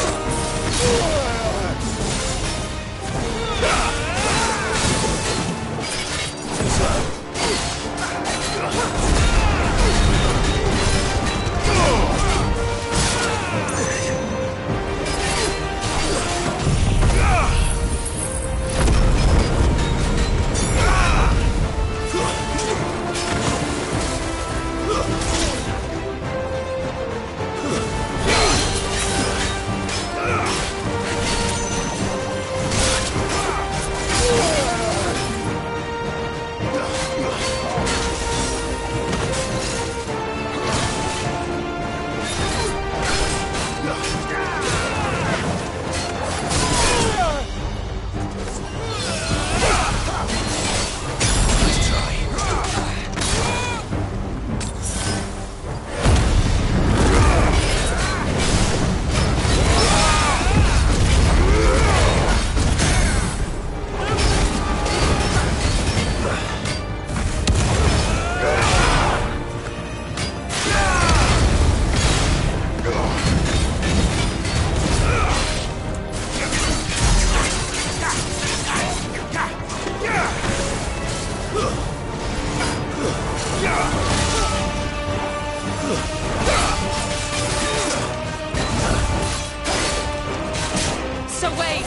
Sir Wade!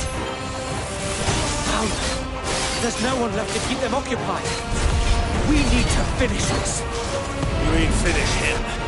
There's no one left to keep them occupied. We need to finish this. You ain't finish him.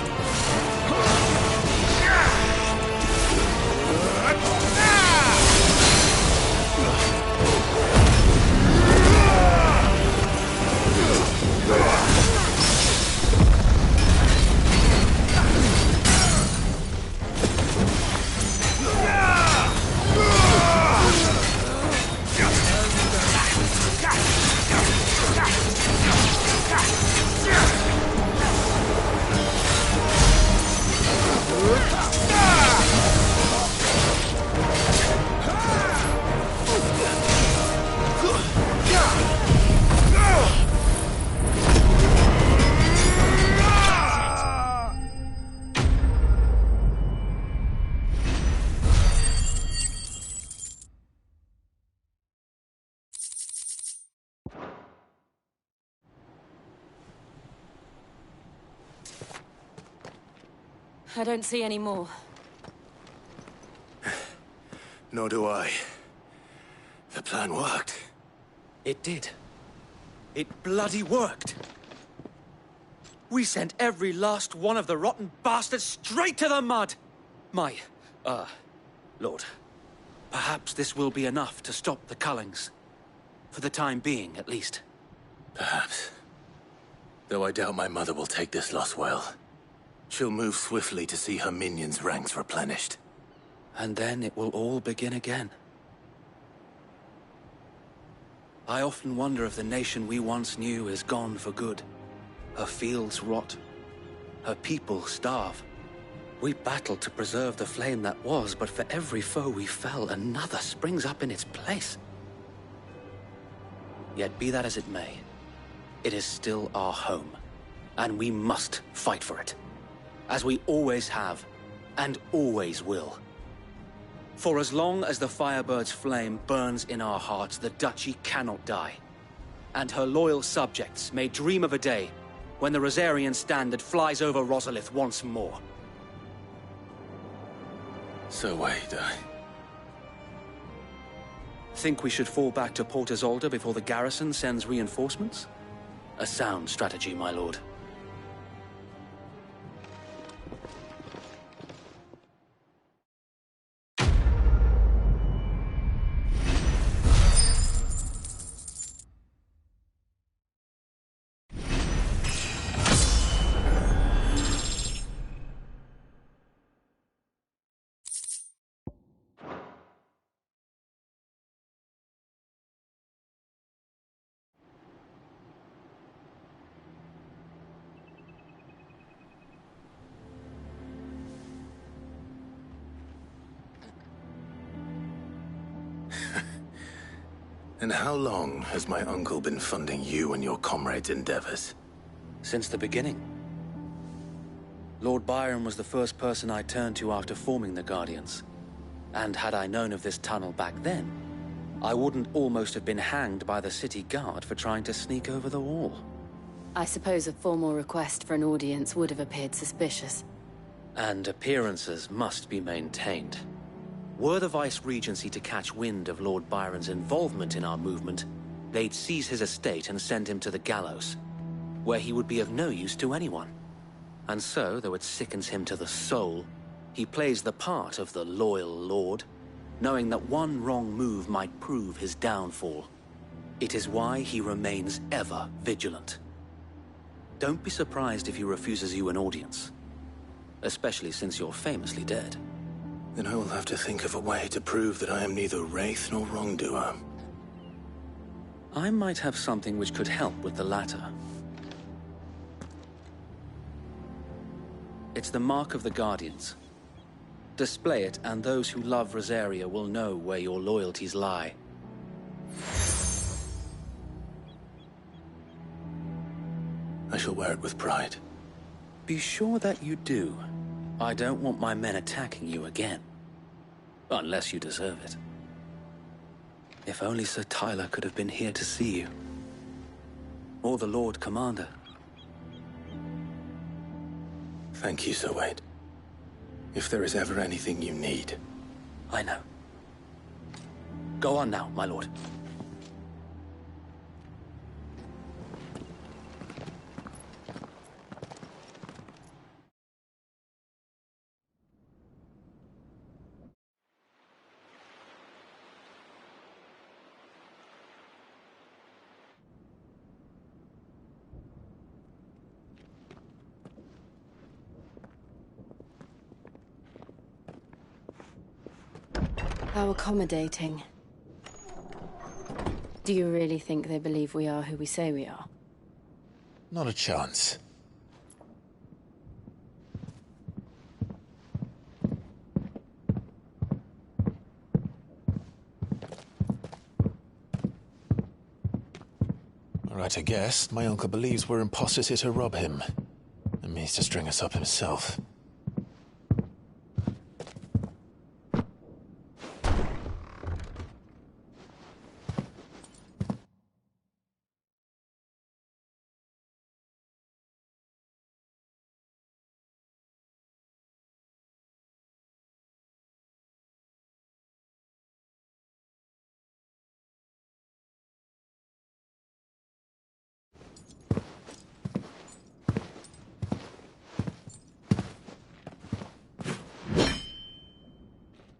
I don't see any more. Nor do I. The plan worked. It did. It bloody worked. We sent every last one of the rotten bastards straight to the mud! My, Lord, perhaps this will be enough to stop the Cullings. For the time being, at least. Perhaps. Though I doubt my mother will take this loss well. She'll move swiftly to see her minions' ranks replenished. And then it will all begin again. I often wonder if the nation we once knew is gone for good. Her fields rot. Her people starve. We battled to preserve the flame that was, but for every foe we fell, another springs up in its place. Yet be that as it may, it is still our home, and we must fight for it. As we always have, and always will. For as long as the Firebird's flame burns in our hearts, the Duchy cannot die. And her loyal subjects may dream of a day when the Rosarian standard flies over Rosalith once more. So Wade, Think we should fall back to Port Isolde before the garrison sends reinforcements? A sound strategy, my lord. And how long has my uncle been funding you and your comrades' endeavors? Since the beginning. Lord Byron was the first person I turned to after forming the Guardians. And had I known of this tunnel back then, I wouldn't almost have been hanged by the city guard for trying to sneak over the wall. I suppose a formal request for an audience would have appeared suspicious. And appearances must be maintained. Were the Vice-Regency to catch wind of Lord Byron's involvement in our movement, they'd seize his estate and send him to the gallows, where he would be of no use to anyone. And so, though it sickens him to the soul, he plays the part of the loyal lord, knowing that one wrong move might prove his downfall. It is why he remains ever vigilant. Don't be surprised if he refuses you an audience, especially since you're famously dead. Then I will have to think of a way to prove that I am neither wraith nor wrongdoer. I might have something which could help with the latter. It's the Mark of the Guardians. Display it, and those who love Rosaria will know where your loyalties lie. I shall wear it with pride. Be sure that you do. I don't want my men attacking you again. Unless you deserve it. If only Sir Tyler could have been here to see you. Or the Lord Commander. Thank you, Sir Wade. If there is ever anything you need. I know. Go on now, my lord. How accommodating. Do you really think they believe we are who we say we are? Not a chance. All right, I guess. My uncle believes we're imposters here to rob him. And means to string us up himself.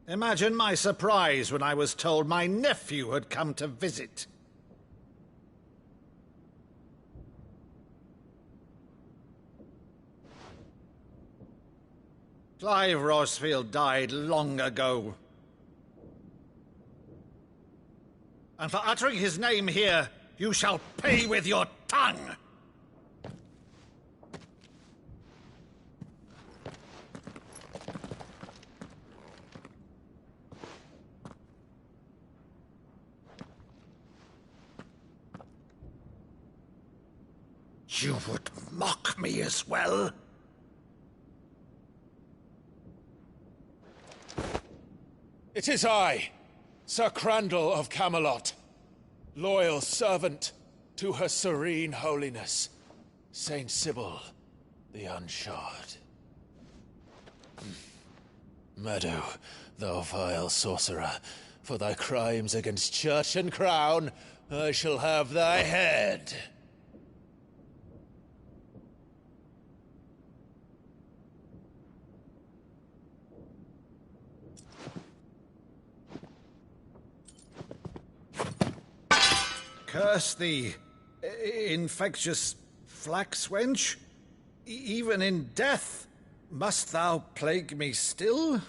Imagine my surprise when I was told my nephew had come to visit. Clive Rosfield died long ago. And for uttering his name here, you shall pay with your tongue! You would mock me as well? It is I, Sir Crandall of Camelot, loyal servant to Her Serene Holiness, Saint Sybil the Unshod. Meadow, thou vile sorcerer, for thy crimes against church and crown, I shall have thy head. Curse thee, infectious flax wench. Even in death, must thou plague me still?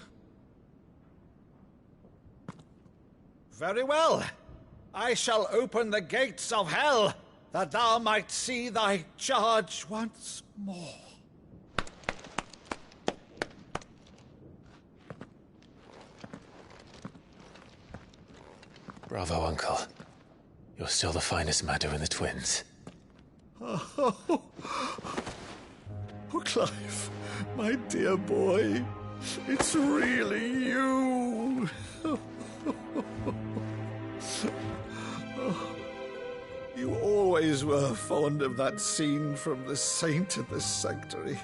Very well. I shall open the gates of hell, that thou might see thy charge once more. Bravo, Uncle. You're still the finest Madu in the twins. Oh, Clive, my dear boy, it's really you. You always were fond of that scene from The Saint of the Sanctuary.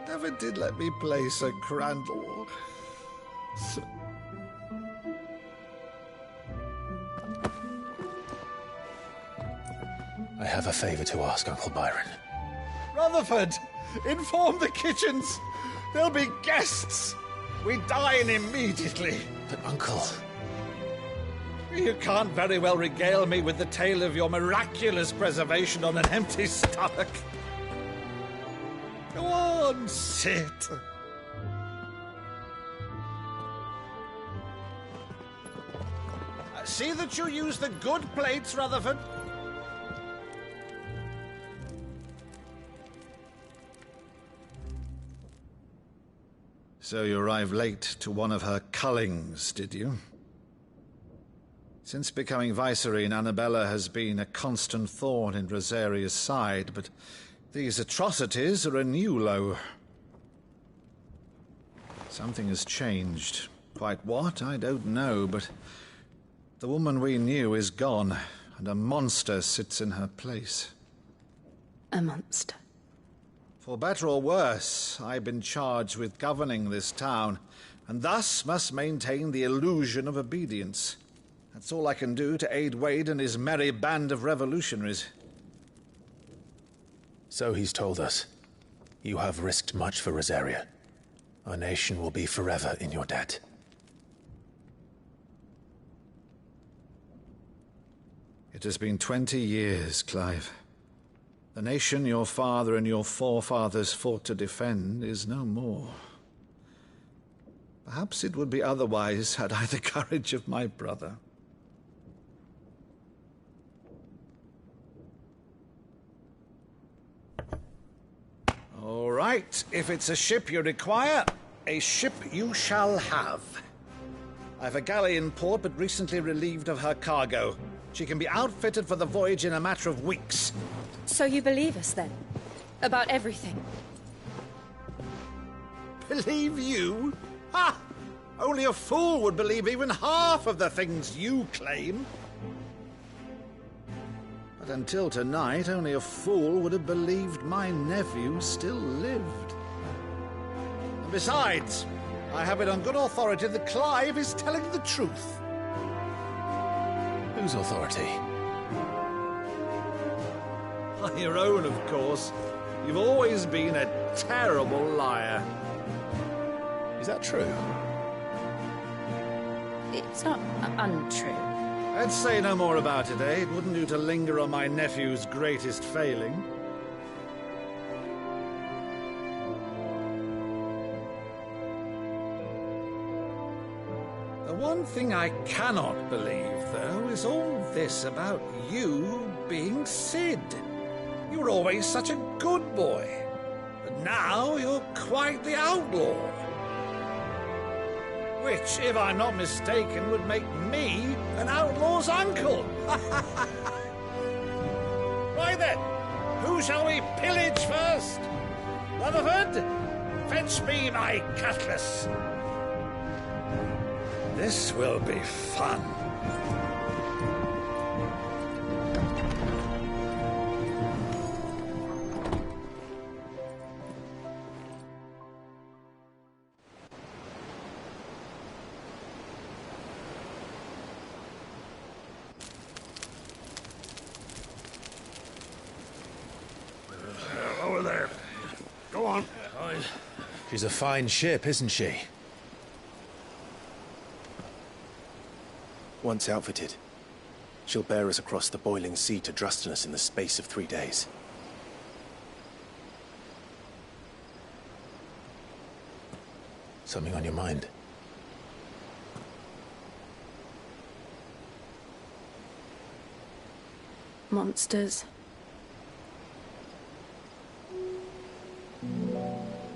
Never did let me play Sir Crandall. I have a favor to ask, Uncle Byron. Rutherford, inform the kitchens. There'll be guests. We dine immediately. But, Uncle... You can't very well regale me with the tale of your miraculous preservation on an empty stomach. Go on, sit. See that you use the good plates, Rutherford. So you arrived late to one of her cullings, did you? Since becoming Vicereine, Annabella has been a constant thorn in Rosaria's side, but these atrocities are a new low. Something has changed. Quite what, I don't know, but the woman we knew is gone, and a monster sits in her place. A monster? For better or worse, I've been charged with governing this town, and thus must maintain the illusion of obedience. That's all I can do to aid Wade and his merry band of revolutionaries. So he's told us. You have risked much for Rosaria. Our nation will be forever in your debt. It has been 20 years, Clive. The nation your father and your forefathers fought to defend is no more. Perhaps it would be otherwise had I the courage of my brother. All right, if it's a ship you require, a ship you shall have. I've a galley in port, but recently relieved of her cargo. She can be outfitted for the voyage in a matter of weeks. So you believe us, then? About everything? Believe you? Ha! Only a fool would believe even half of the things you claim. But until tonight, only a fool would have believed my nephew still lived. And besides, I have it on good authority that Clive is telling the truth. Whose authority? Your own, of course. You've always been a terrible liar. Is that true? It's not untrue. Let's say no more about it, eh? It wouldn't do to linger on my nephew's greatest failing. The one thing I cannot believe, though, is all this about you being Cid. You were always such a good boy, but now you're quite the outlaw. Which, if I'm not mistaken, would make me an outlaw's uncle. Right then, who shall we pillage first? Rutherford, fetch me my cutlass. This will be fun. Over there. Go on. She's a fine ship, isn't she? Once outfitted, she'll bear us across the boiling sea to Drustinus in the space of 3 days. Something on your mind? Monsters.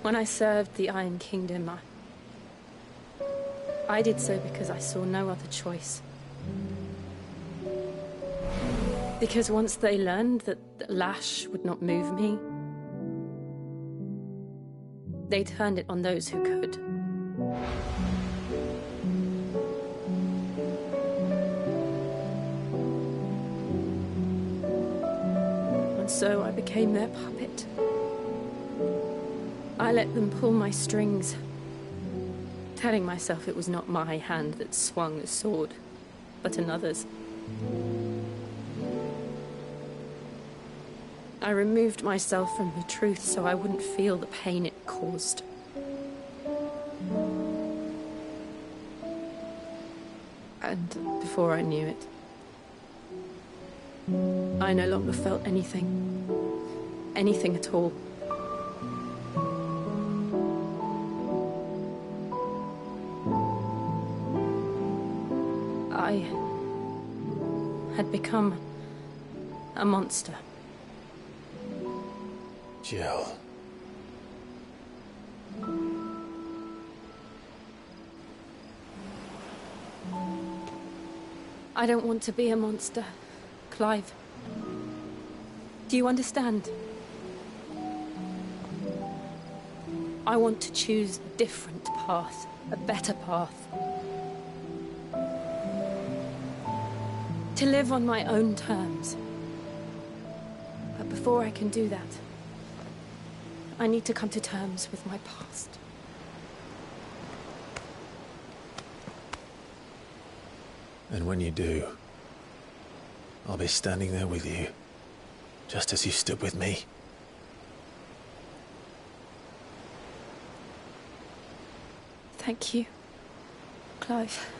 When I served the Iron Kingdom, I did so because I saw no other choice. Because once they learned that the lash would not move me, they turned it on those who could. And so I became their puppet. I let them pull my strings, telling myself it was not my hand that swung the sword, but another's. I removed myself from the truth so I wouldn't feel the pain it caused. And before I knew it, I no longer felt anything. Anything at all. I had become a monster. Jill. I don't want to be a monster, Clive. Do you understand? I want to choose a different path, a better path. To live on my own terms. But before I can do that, I need to come to terms with my past. And when you do, I'll be standing there with you, just as you stood with me. Thank you, Clive.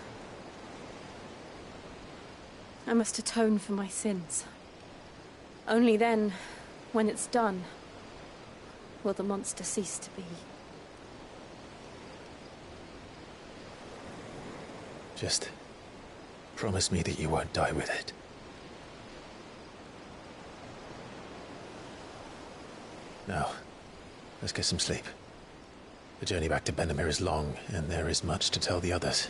I must atone for my sins. Only then, when it's done, will the monster cease to be. Just promise me that you won't die with it. Now, let's get some sleep. The journey back to Benamir is long, and there is much to tell the others.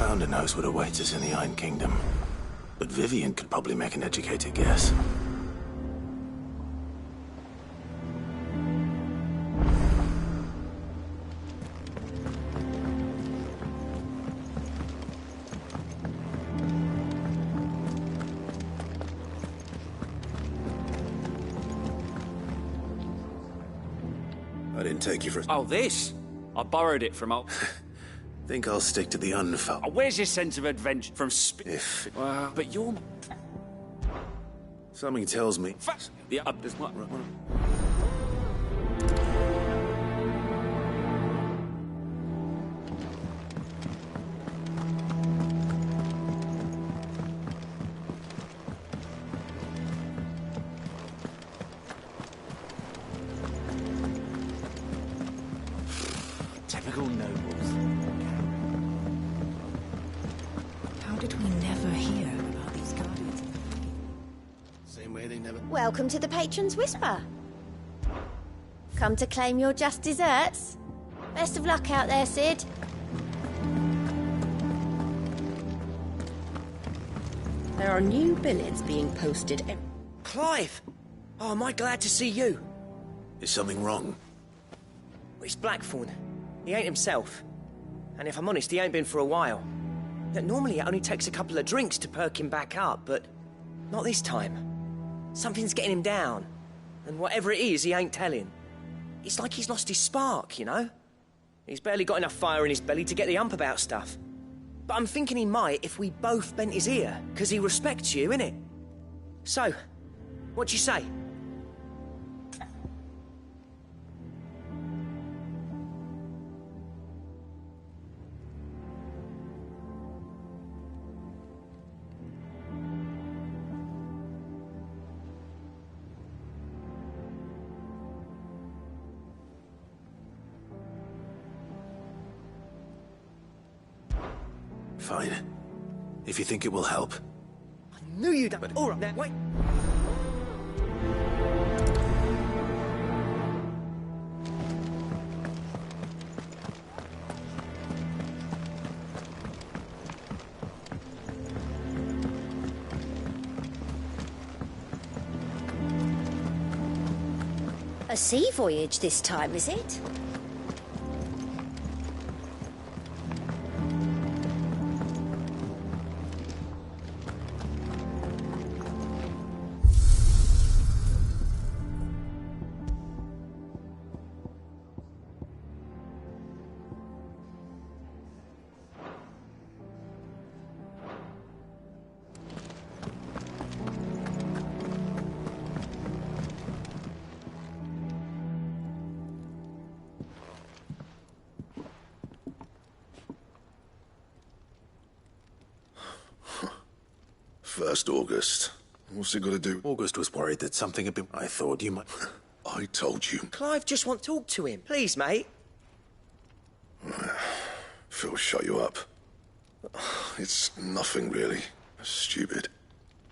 Founder knows what awaits us in the Iron Kingdom. But Vivian could probably make an educated guess. I didn't take you for... Oh, this? I borrowed it from old... Think I'll stick to the unfold. Oh, where's your sense of adventure from Well, but you're... Something tells me... Yeah, there's what... Typical nobles. How did we never hear about these guardians? Same way they never... Welcome to the Patron's Whisper. Come to claim your just desserts? Best of luck out there, Sid. There are new billets being posted. Clive! Oh, am I glad to see you? Is something wrong? It's Blackthorn. He ain't himself. And if I'm honest, he ain't been for a while. Normally it only takes a couple of drinks to perk him back up, but not this time. Something's getting him down. And whatever it is, he ain't telling. It's like he's lost his spark, you know? He's barely got enough fire in his belly to get the ump about stuff. But I'm thinking he might if we both bent his ear, because he respects you, innit? So, what do you say? Fine. If you think it will help. I knew you'd... All right, now, wait. A sea voyage this time, is it? First August. What's it got to do? August was worried that something had been... I thought you might... I told you. Clive just want to talk to him. Please, mate. Phil, shut you up. It's nothing, really. Stupid.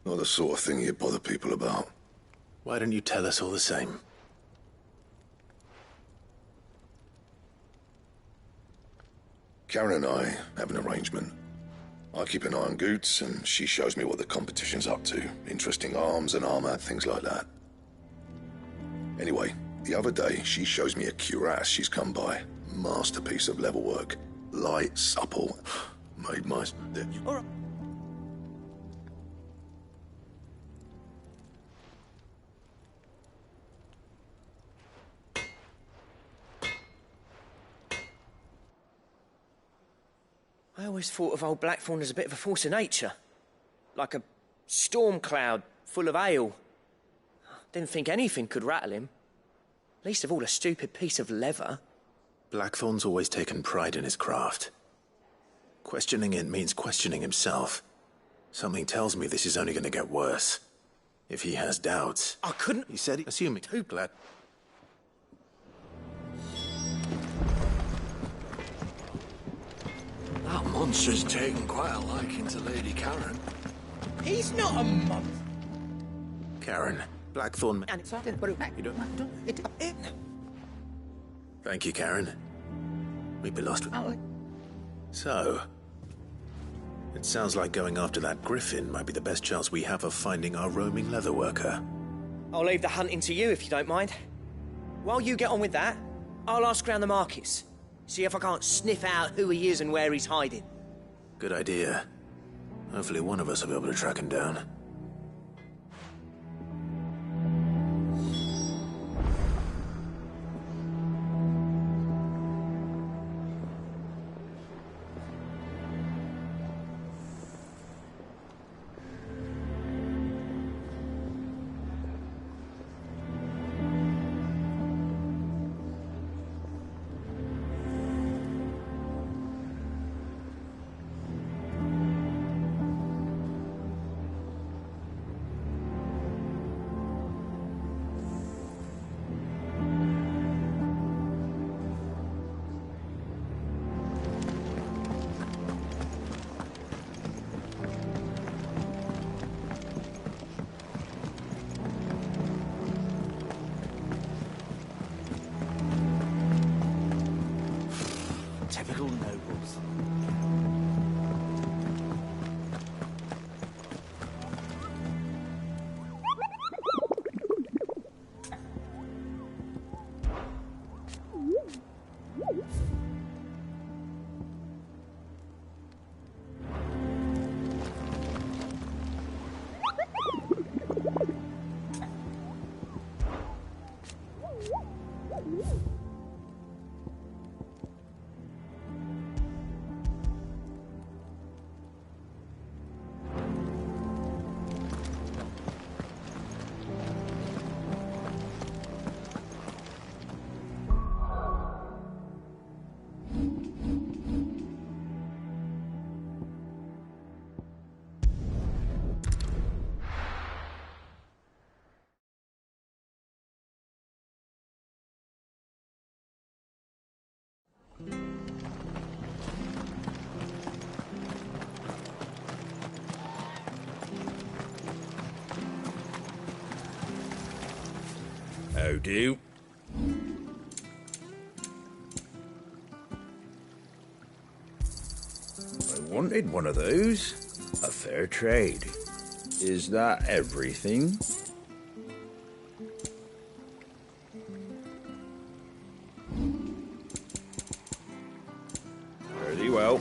Not the sort of thing you bother people about. Why don't you tell us all the same? Karen and I have an arrangement. I keep an eye on Goots, and she shows me what the competition's up to. Interesting arms and armor, things like that. Anyway, the other day, she shows me a cuirass she's come by. Masterpiece of level work. Light, supple. Made my... All right. I always thought of old Blackthorn as a bit of a force of nature. Like a storm cloud full of ale. Didn't think anything could rattle him. Least of all a stupid piece of leather. Blackthorn's always taken pride in his craft. Questioning it means questioning himself. Something tells me this is only going to get worse. If he has doubts... I couldn't... He said... Assuming... Too glad... That monster's taken quite a liking to Lady Karen. He's not a monster. Karen, Blackthorn... You don't... Thank you, Karen. We'd be lost with... So... It sounds like going after that griffin might be the best chance we have of finding our roaming leatherworker. I'll leave the hunting to you if you don't mind. While you get on with that, I'll ask around the markets. See if I can't sniff out who he is and where he's hiding. Good idea. Hopefully one of us will be able to track him down. Typical nobles. How do? I wanted one of those. A fair trade. Is that everything? Very well.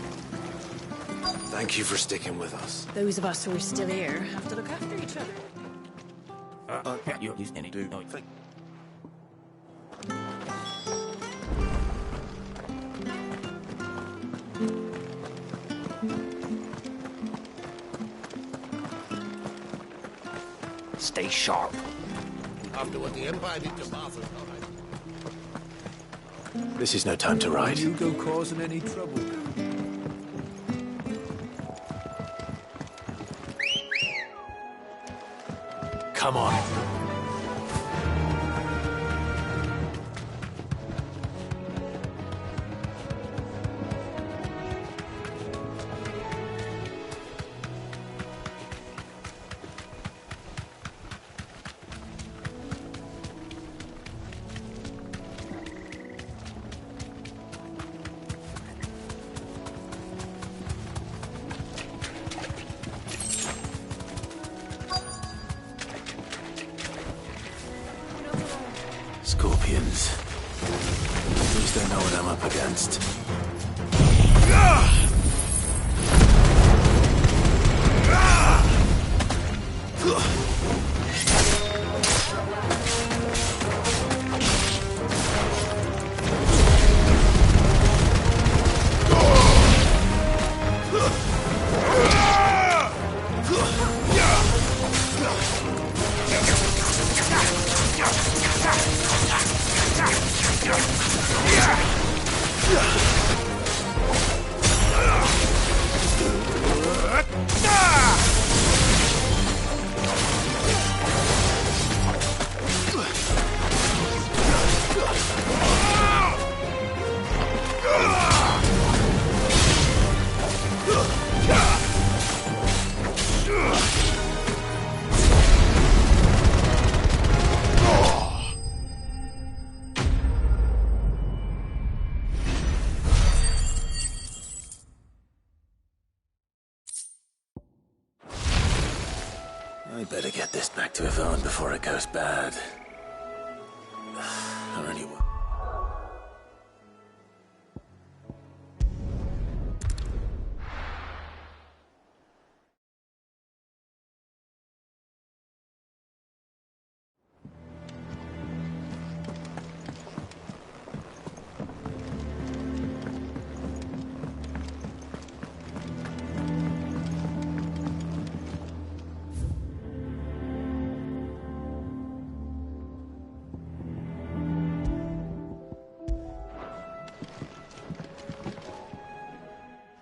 Thank you for sticking with us. Those of us who are still here have to look after each other. You use any do. No, Stay sharp. After what the Empire did to Martha, all right. This is no time to ride. You go causing any trouble. Come on. Scorpions. At least I know what I'm up against. Yeah! I better get this back to Yvonne before it goes bad. Or anyway.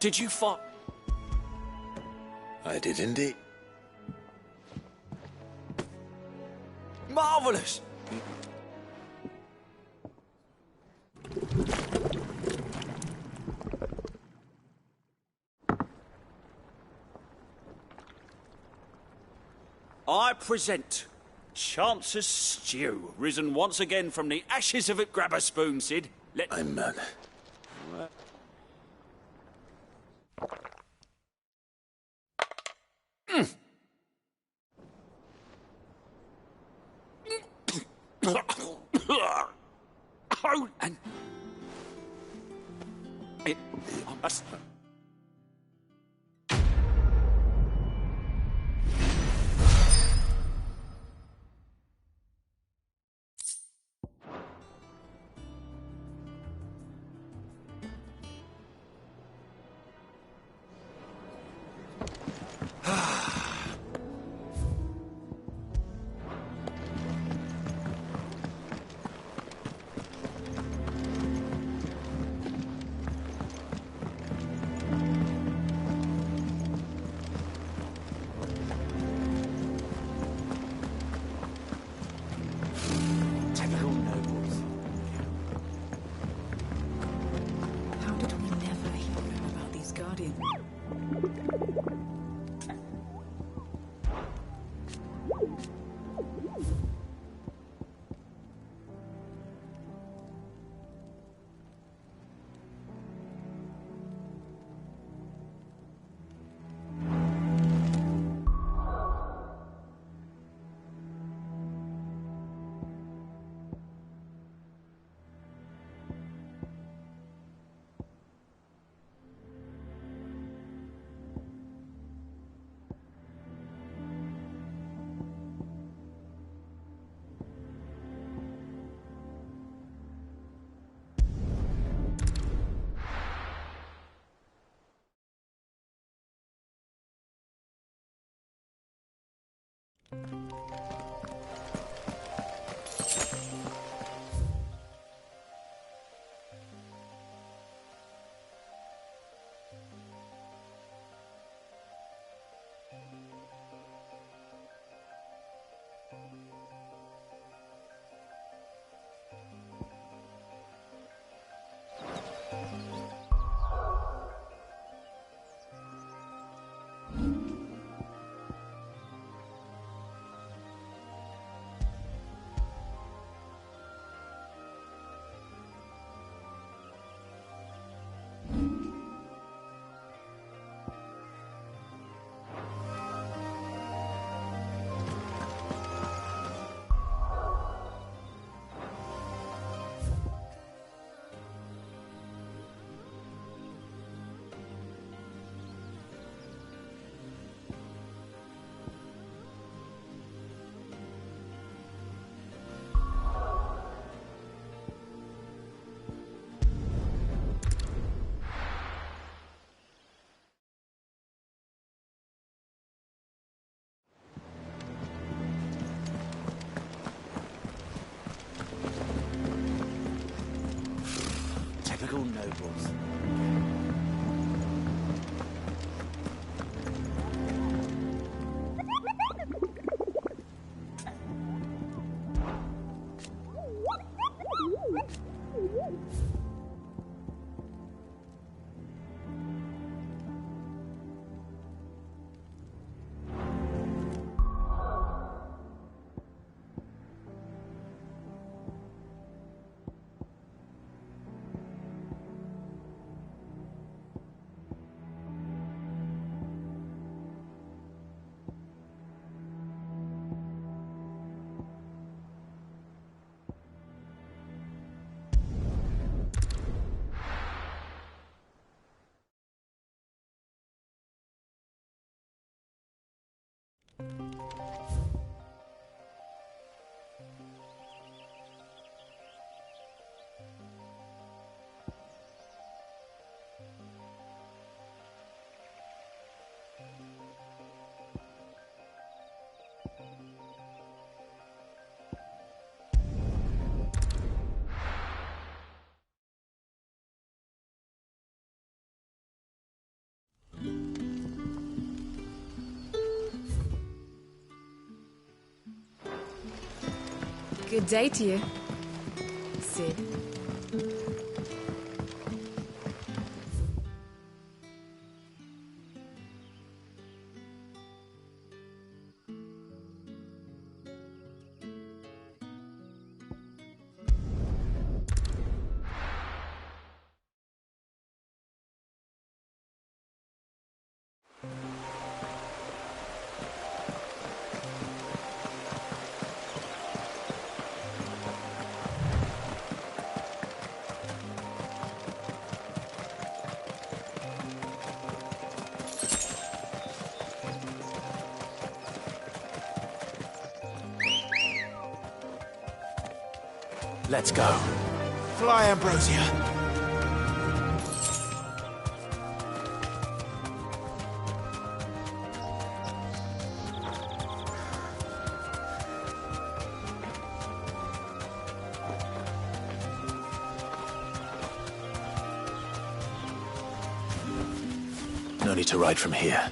Did you find... I did indeed. Marvellous! I present Chance's Stew, risen once again from the ashes of it. Grab a spoon, Sid. I'm Oh, and... It... Typical nobles. Good day to you, Cid. Let's go. Fly, Ambrosia. No need to ride from here.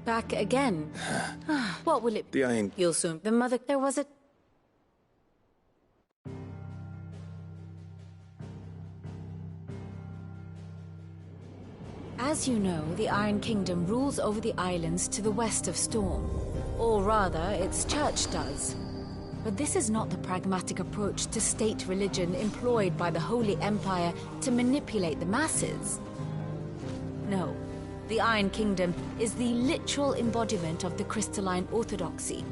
Back again. What will it be? You'll soon. The mother. There was a. As you know, the Iron Kingdom rules over the islands to the west of Storm. Or rather, its church does. But this is not the pragmatic approach to state religion employed by the Holy Empire to manipulate the masses. No. The Iron Kingdom is the literal embodiment of the crystalline orthodoxy.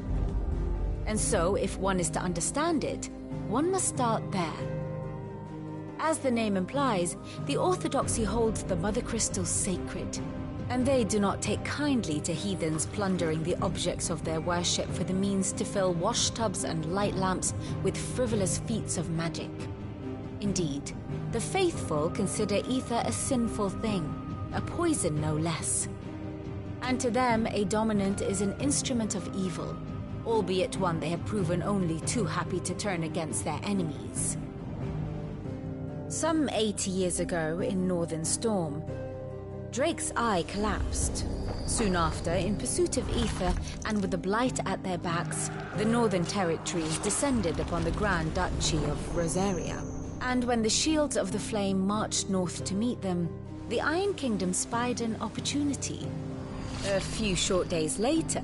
And so, if one is to understand it, one must start there. As the name implies, the orthodoxy holds the Mother Crystals sacred, and they do not take kindly to heathens plundering the objects of their worship for the means to fill washtubs and light lamps with frivolous feats of magic. Indeed, the faithful consider ether a sinful thing, a poison no less. And to them, a dominant is an instrument of evil, albeit one they have proven only too happy to turn against their enemies. Some 80 years ago in Northern Storm, Drake's eye collapsed. Soon after, in pursuit of ether and with the Blight at their backs, the Northern Territories descended upon the Grand Duchy of Rosaria. And when the Shields of the Flame marched north to meet them, the Iron Kingdom spied an opportunity. A few short days later,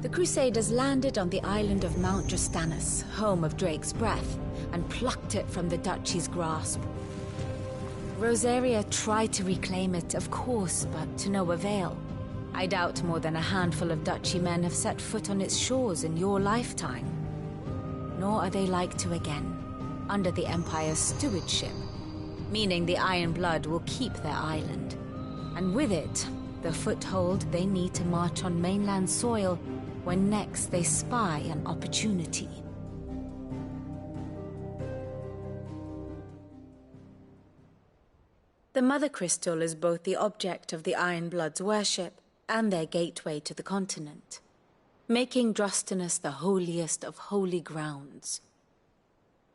the Crusaders landed on the island of Mount Drastanus, home of Drake's breath, and plucked it from the duchy's grasp. Rosaria tried to reclaim it, of course, but to no avail. I doubt more than a handful of duchy men have set foot on its shores in your lifetime. Nor are they like to again, under the Empire's stewardship, meaning the Iron Blood will keep their island. And with it, the foothold they need to march on mainland soil when next they spy an opportunity. The Mother Crystal is both the object of the Iron Blood's worship and their gateway to the continent, making Drastanus the holiest of holy grounds,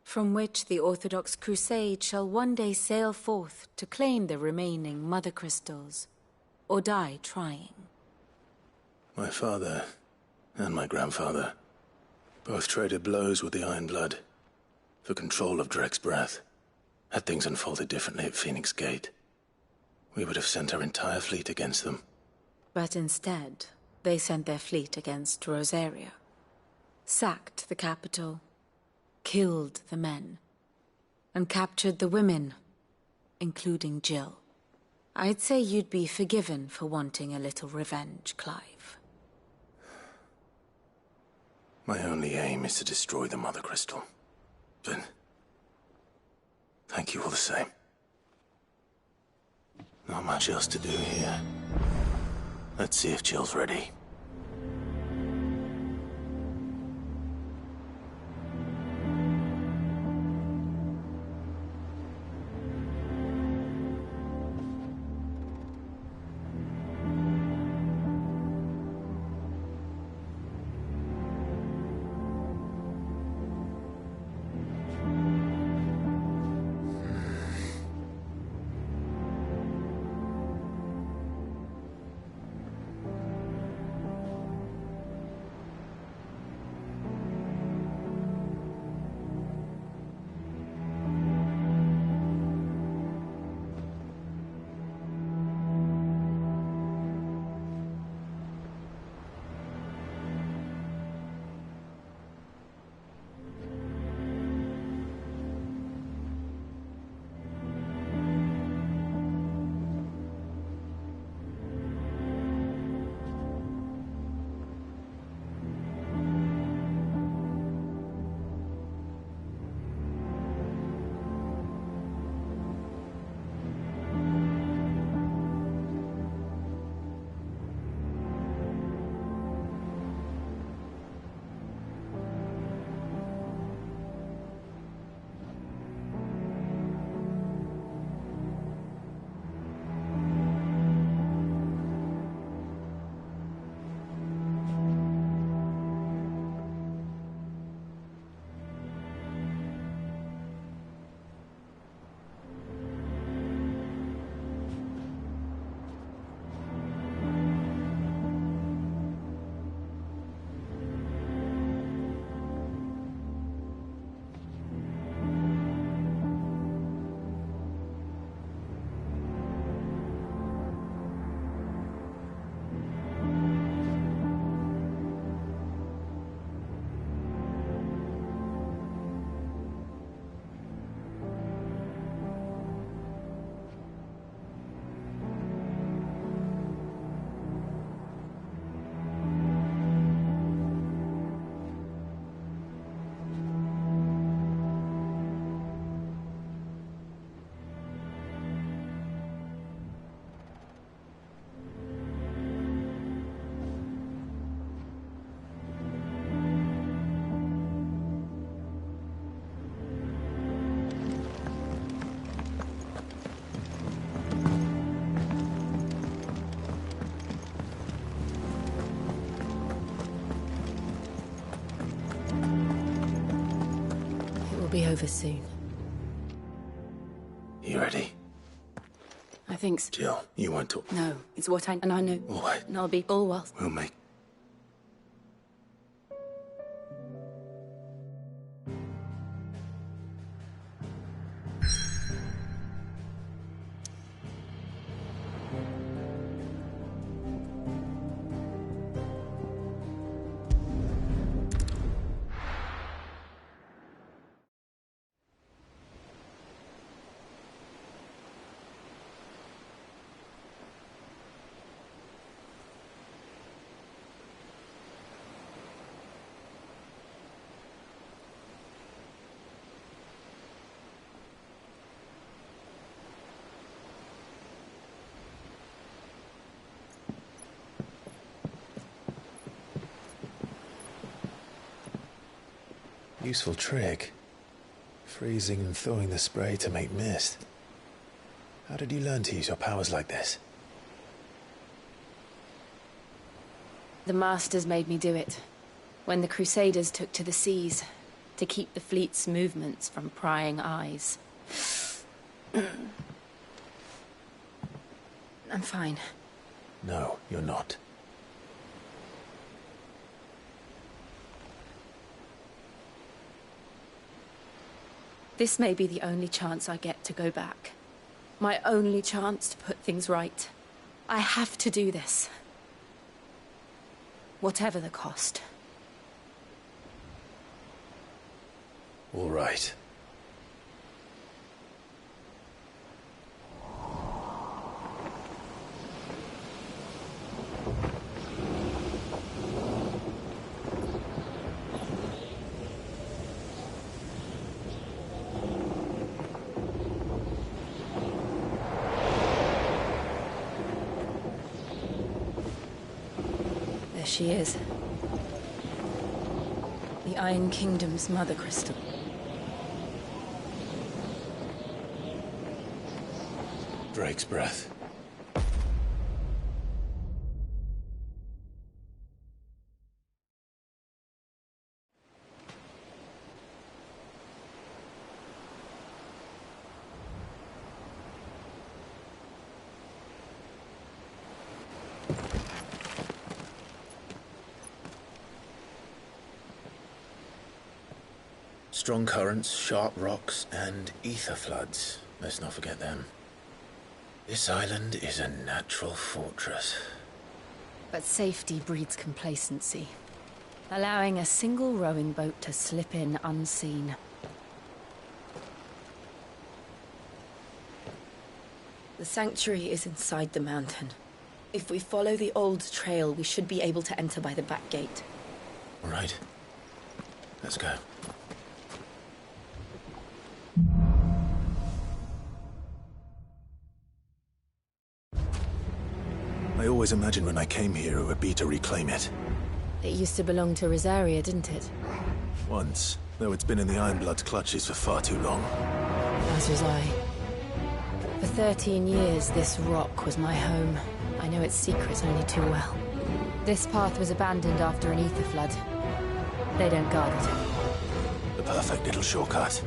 from which the Orthodox Crusade shall one day sail forth to claim the remaining Mother Crystals, or die trying. My father and my grandfather both traded blows with the Iron Blood for control of Drake's breath. Had things unfolded differently at Phoenix Gate, we would have sent our entire fleet against them. But instead, they sent their fleet against Rosaria, sacked the capital, killed the men, and captured the women, including Jill. I'd say you'd be forgiven for wanting a little revenge, Clive. My only aim is to destroy the Mother Crystal. But thank you all the same. Not much else to do here. Let's see if Jill's ready. Be over soon. You ready? I think thinks... Jill, you won't talk. No, it's what I... And I know. All right. And I'll be all well. We'll make... Useful trick. Freezing and thawing the spray to make mist. How did you learn to use your powers like this? The Masters made me do it. When the Crusaders took to the seas, to keep the fleet's movements from prying eyes. I'm fine. No, you're not. This may be the only chance I get to go back. My only chance to put things right. I have to do this. Whatever the cost. All right. There she is. The Iron Kingdom's Mother Crystal. Drake's breath. Strong currents, sharp rocks, and ether floods. Let's not forget them. This island is a natural fortress. But safety breeds complacency. Allowing a single rowing boat to slip in unseen. The sanctuary is inside the mountain. If we follow the old trail, we should be able to enter by the back gate. All right. Let's go. I always imagined when I came here it would be to reclaim it. It used to belong to Rosaria, didn't it? Once, though it's been in the Ironblood's clutches for far too long. As was I. For 13 years, this rock was my home. I know its secrets only too well. This path was abandoned after an ether flood. They don't guard it. The perfect little shortcut.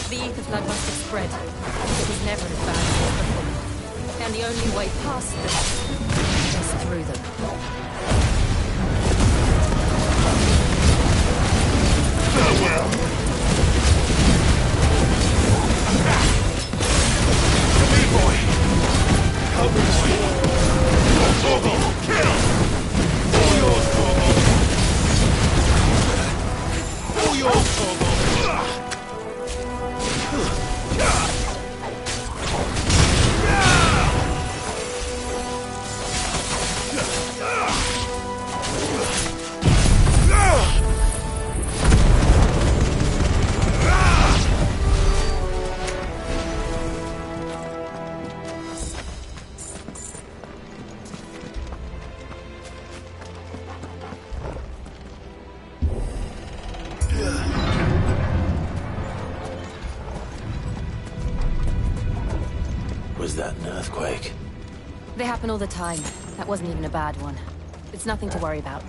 The ether flood must have spread. It was never as bad as it before. And the only way past them is through them. Farewell! Come here, boy! Help me, Torgal! Kill! All yours, Torgal! All yours, Torgal! Was that an earthquake? They happen all the time. That wasn't even a bad one. It's nothing to worry about.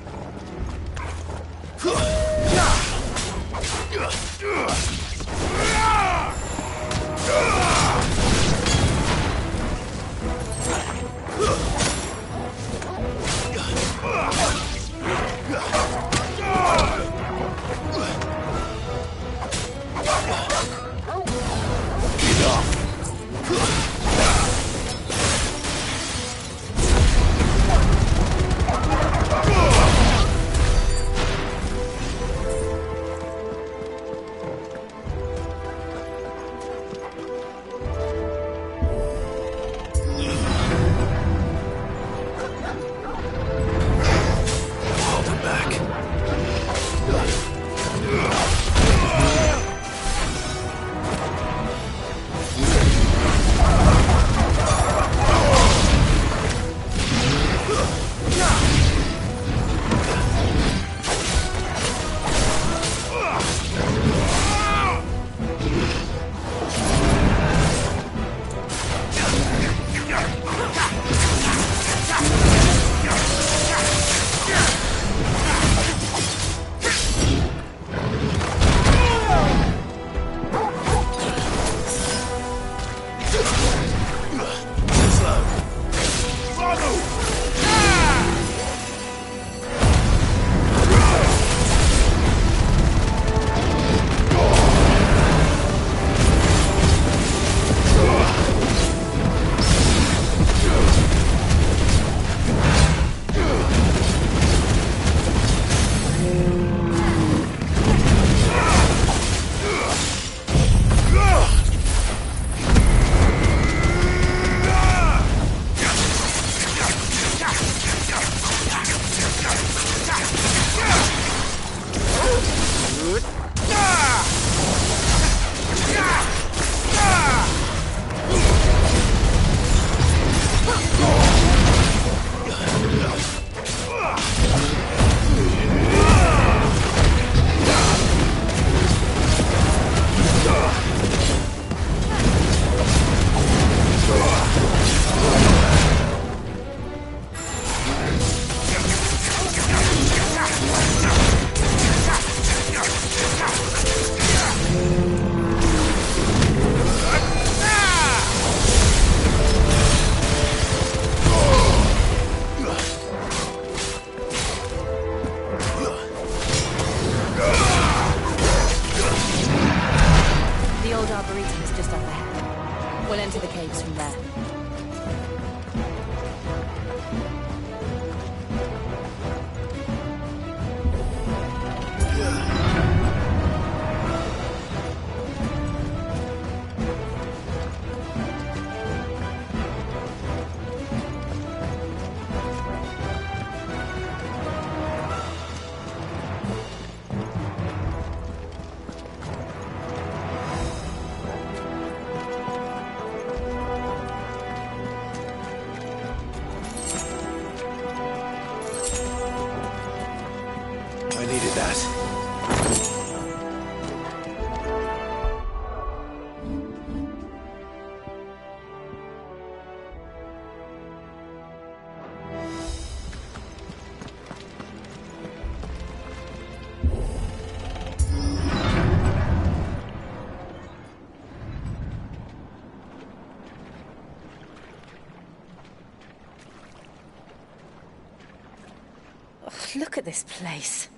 Look at this place.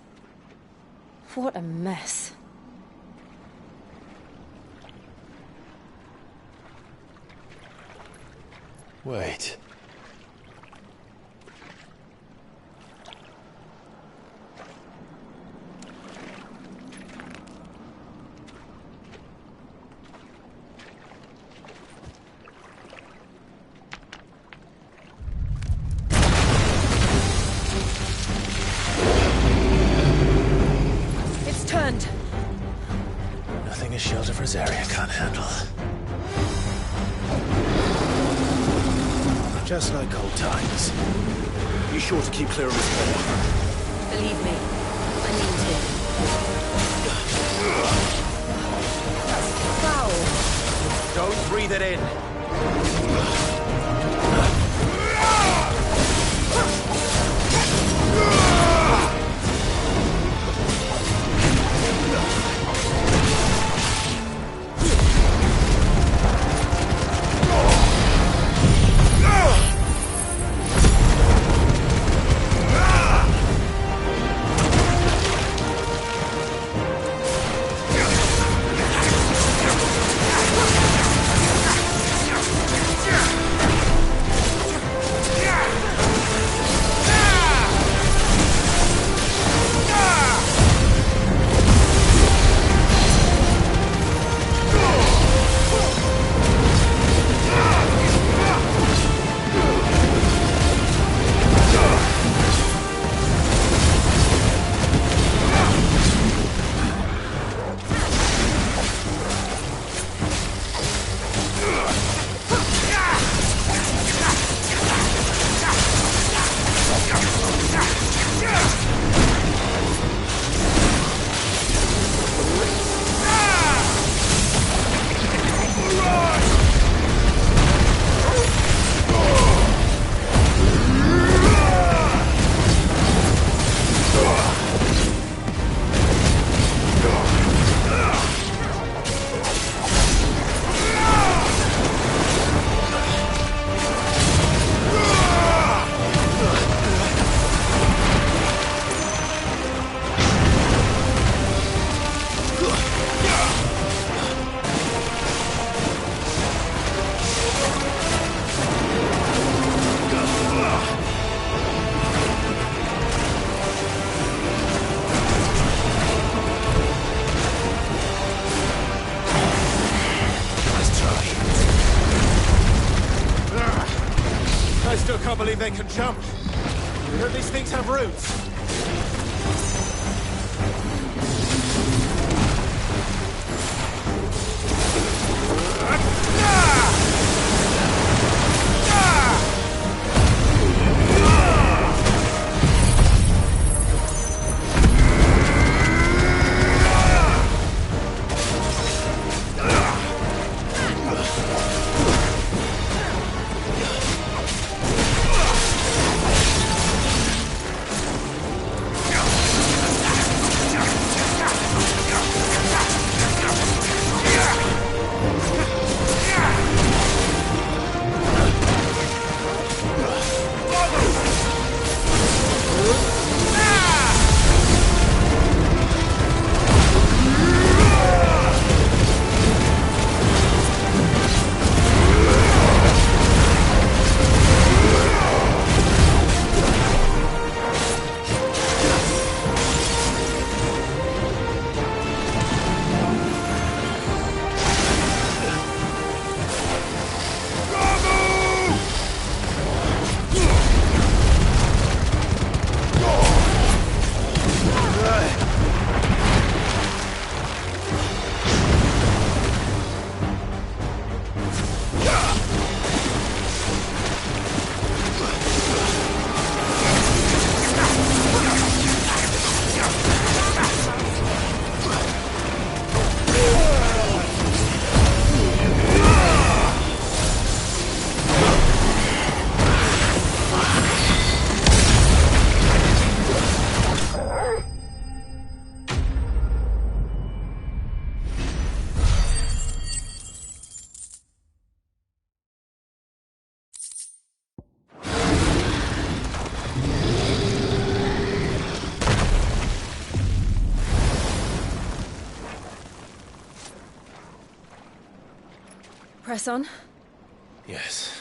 What a mess. Wait. Nothing a shelter for Zarya can't handle. Just like old times. Be sure to keep clear of his wall. Believe me, I mean to. That's foul. Don't breathe it in. believe they can jump. Don't these things have roots? Press on? Yes.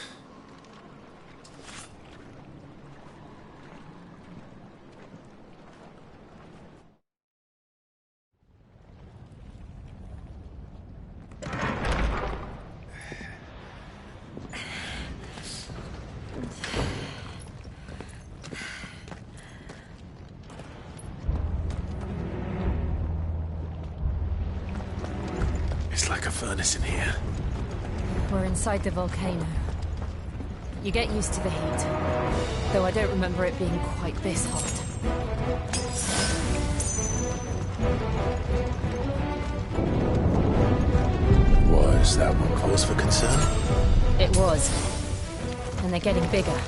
It's like a furnace in here. We're inside the volcano. You get used to the heat, though I don't remember it being quite this hot. Was that one cause for concern? It was. And they're getting bigger.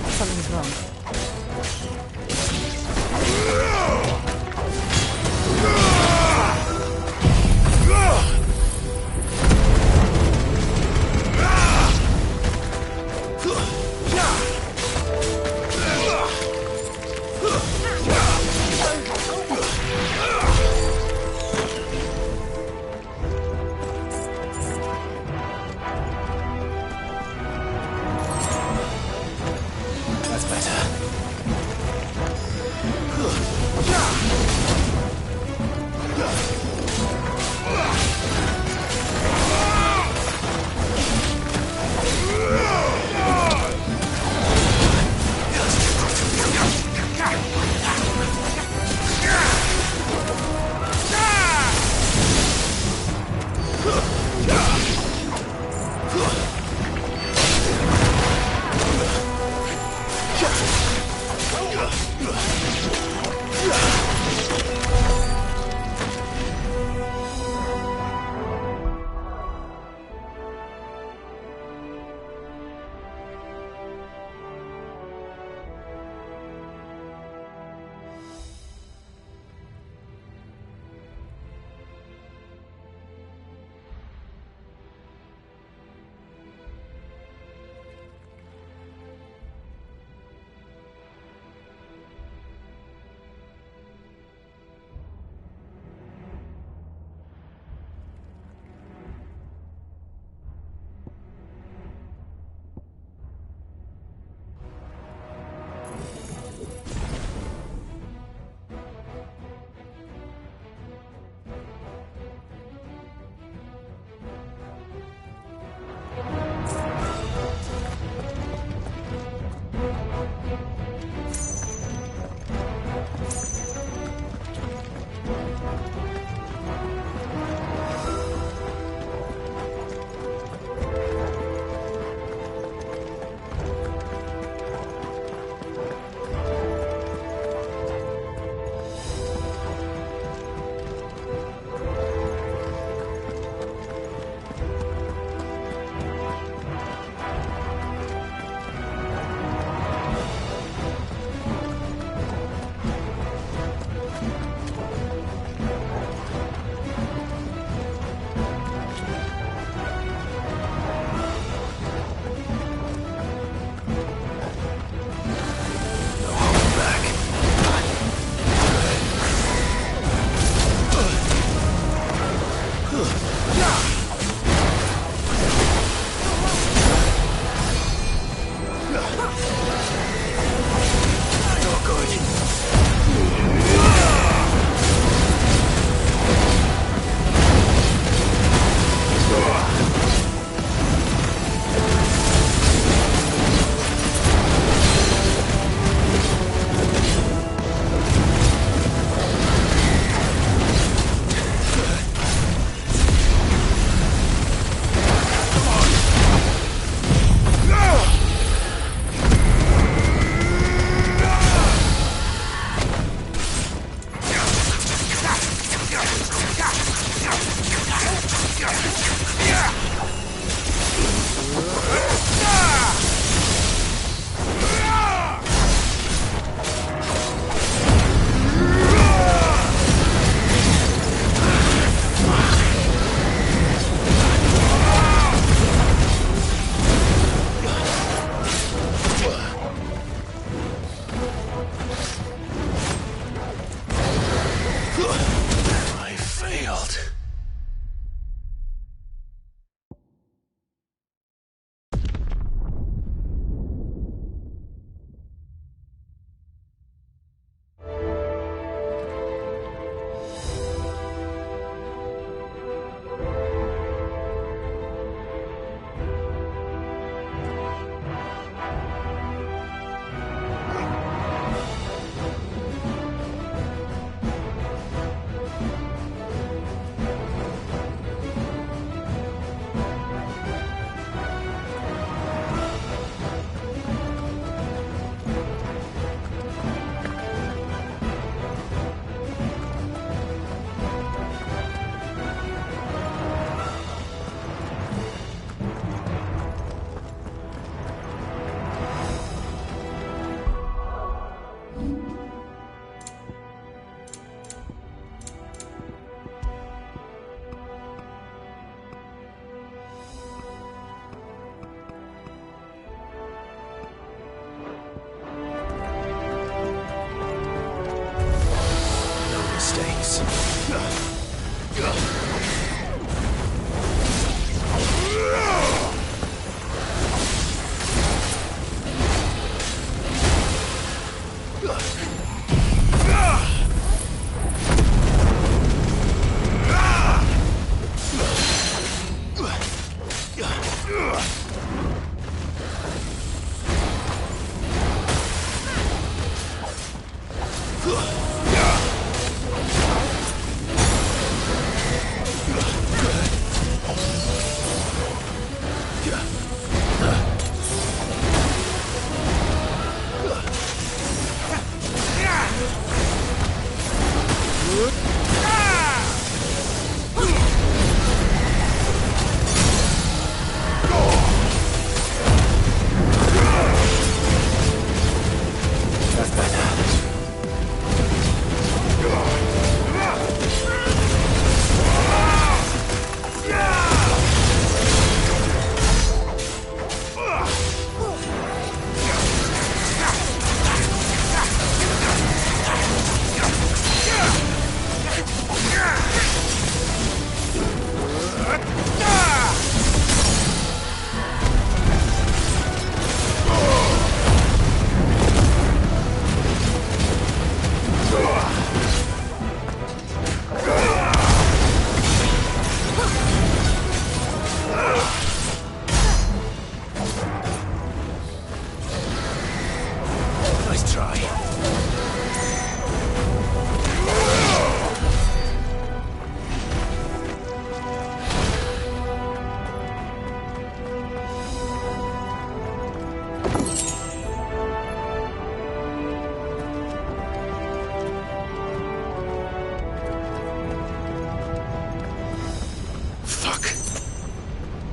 Something's wrong.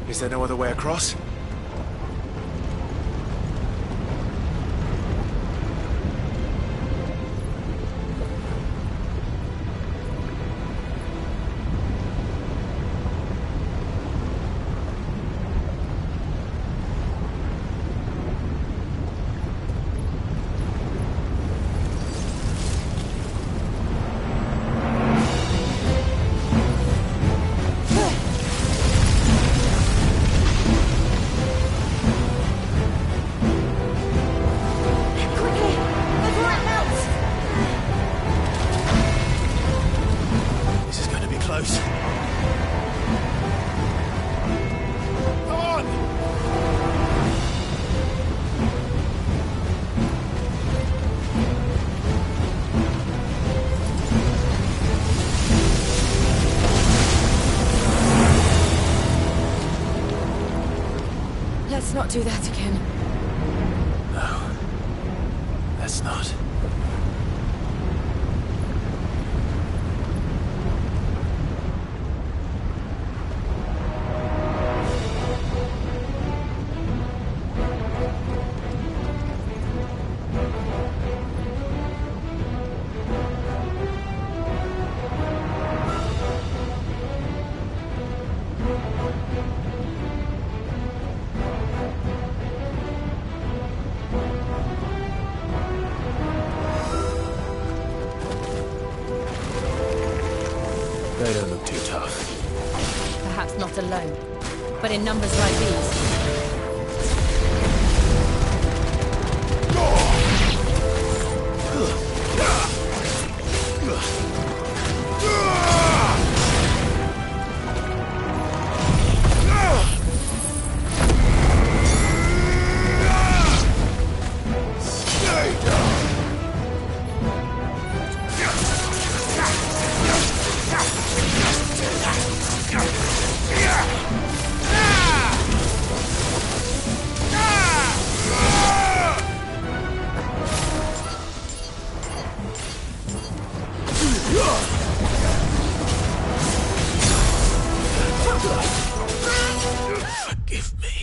Is there no other way across? Let's not do that again. No. Let's not. They don't look too tough. Perhaps not alone, but in numbers like these. Forgive me.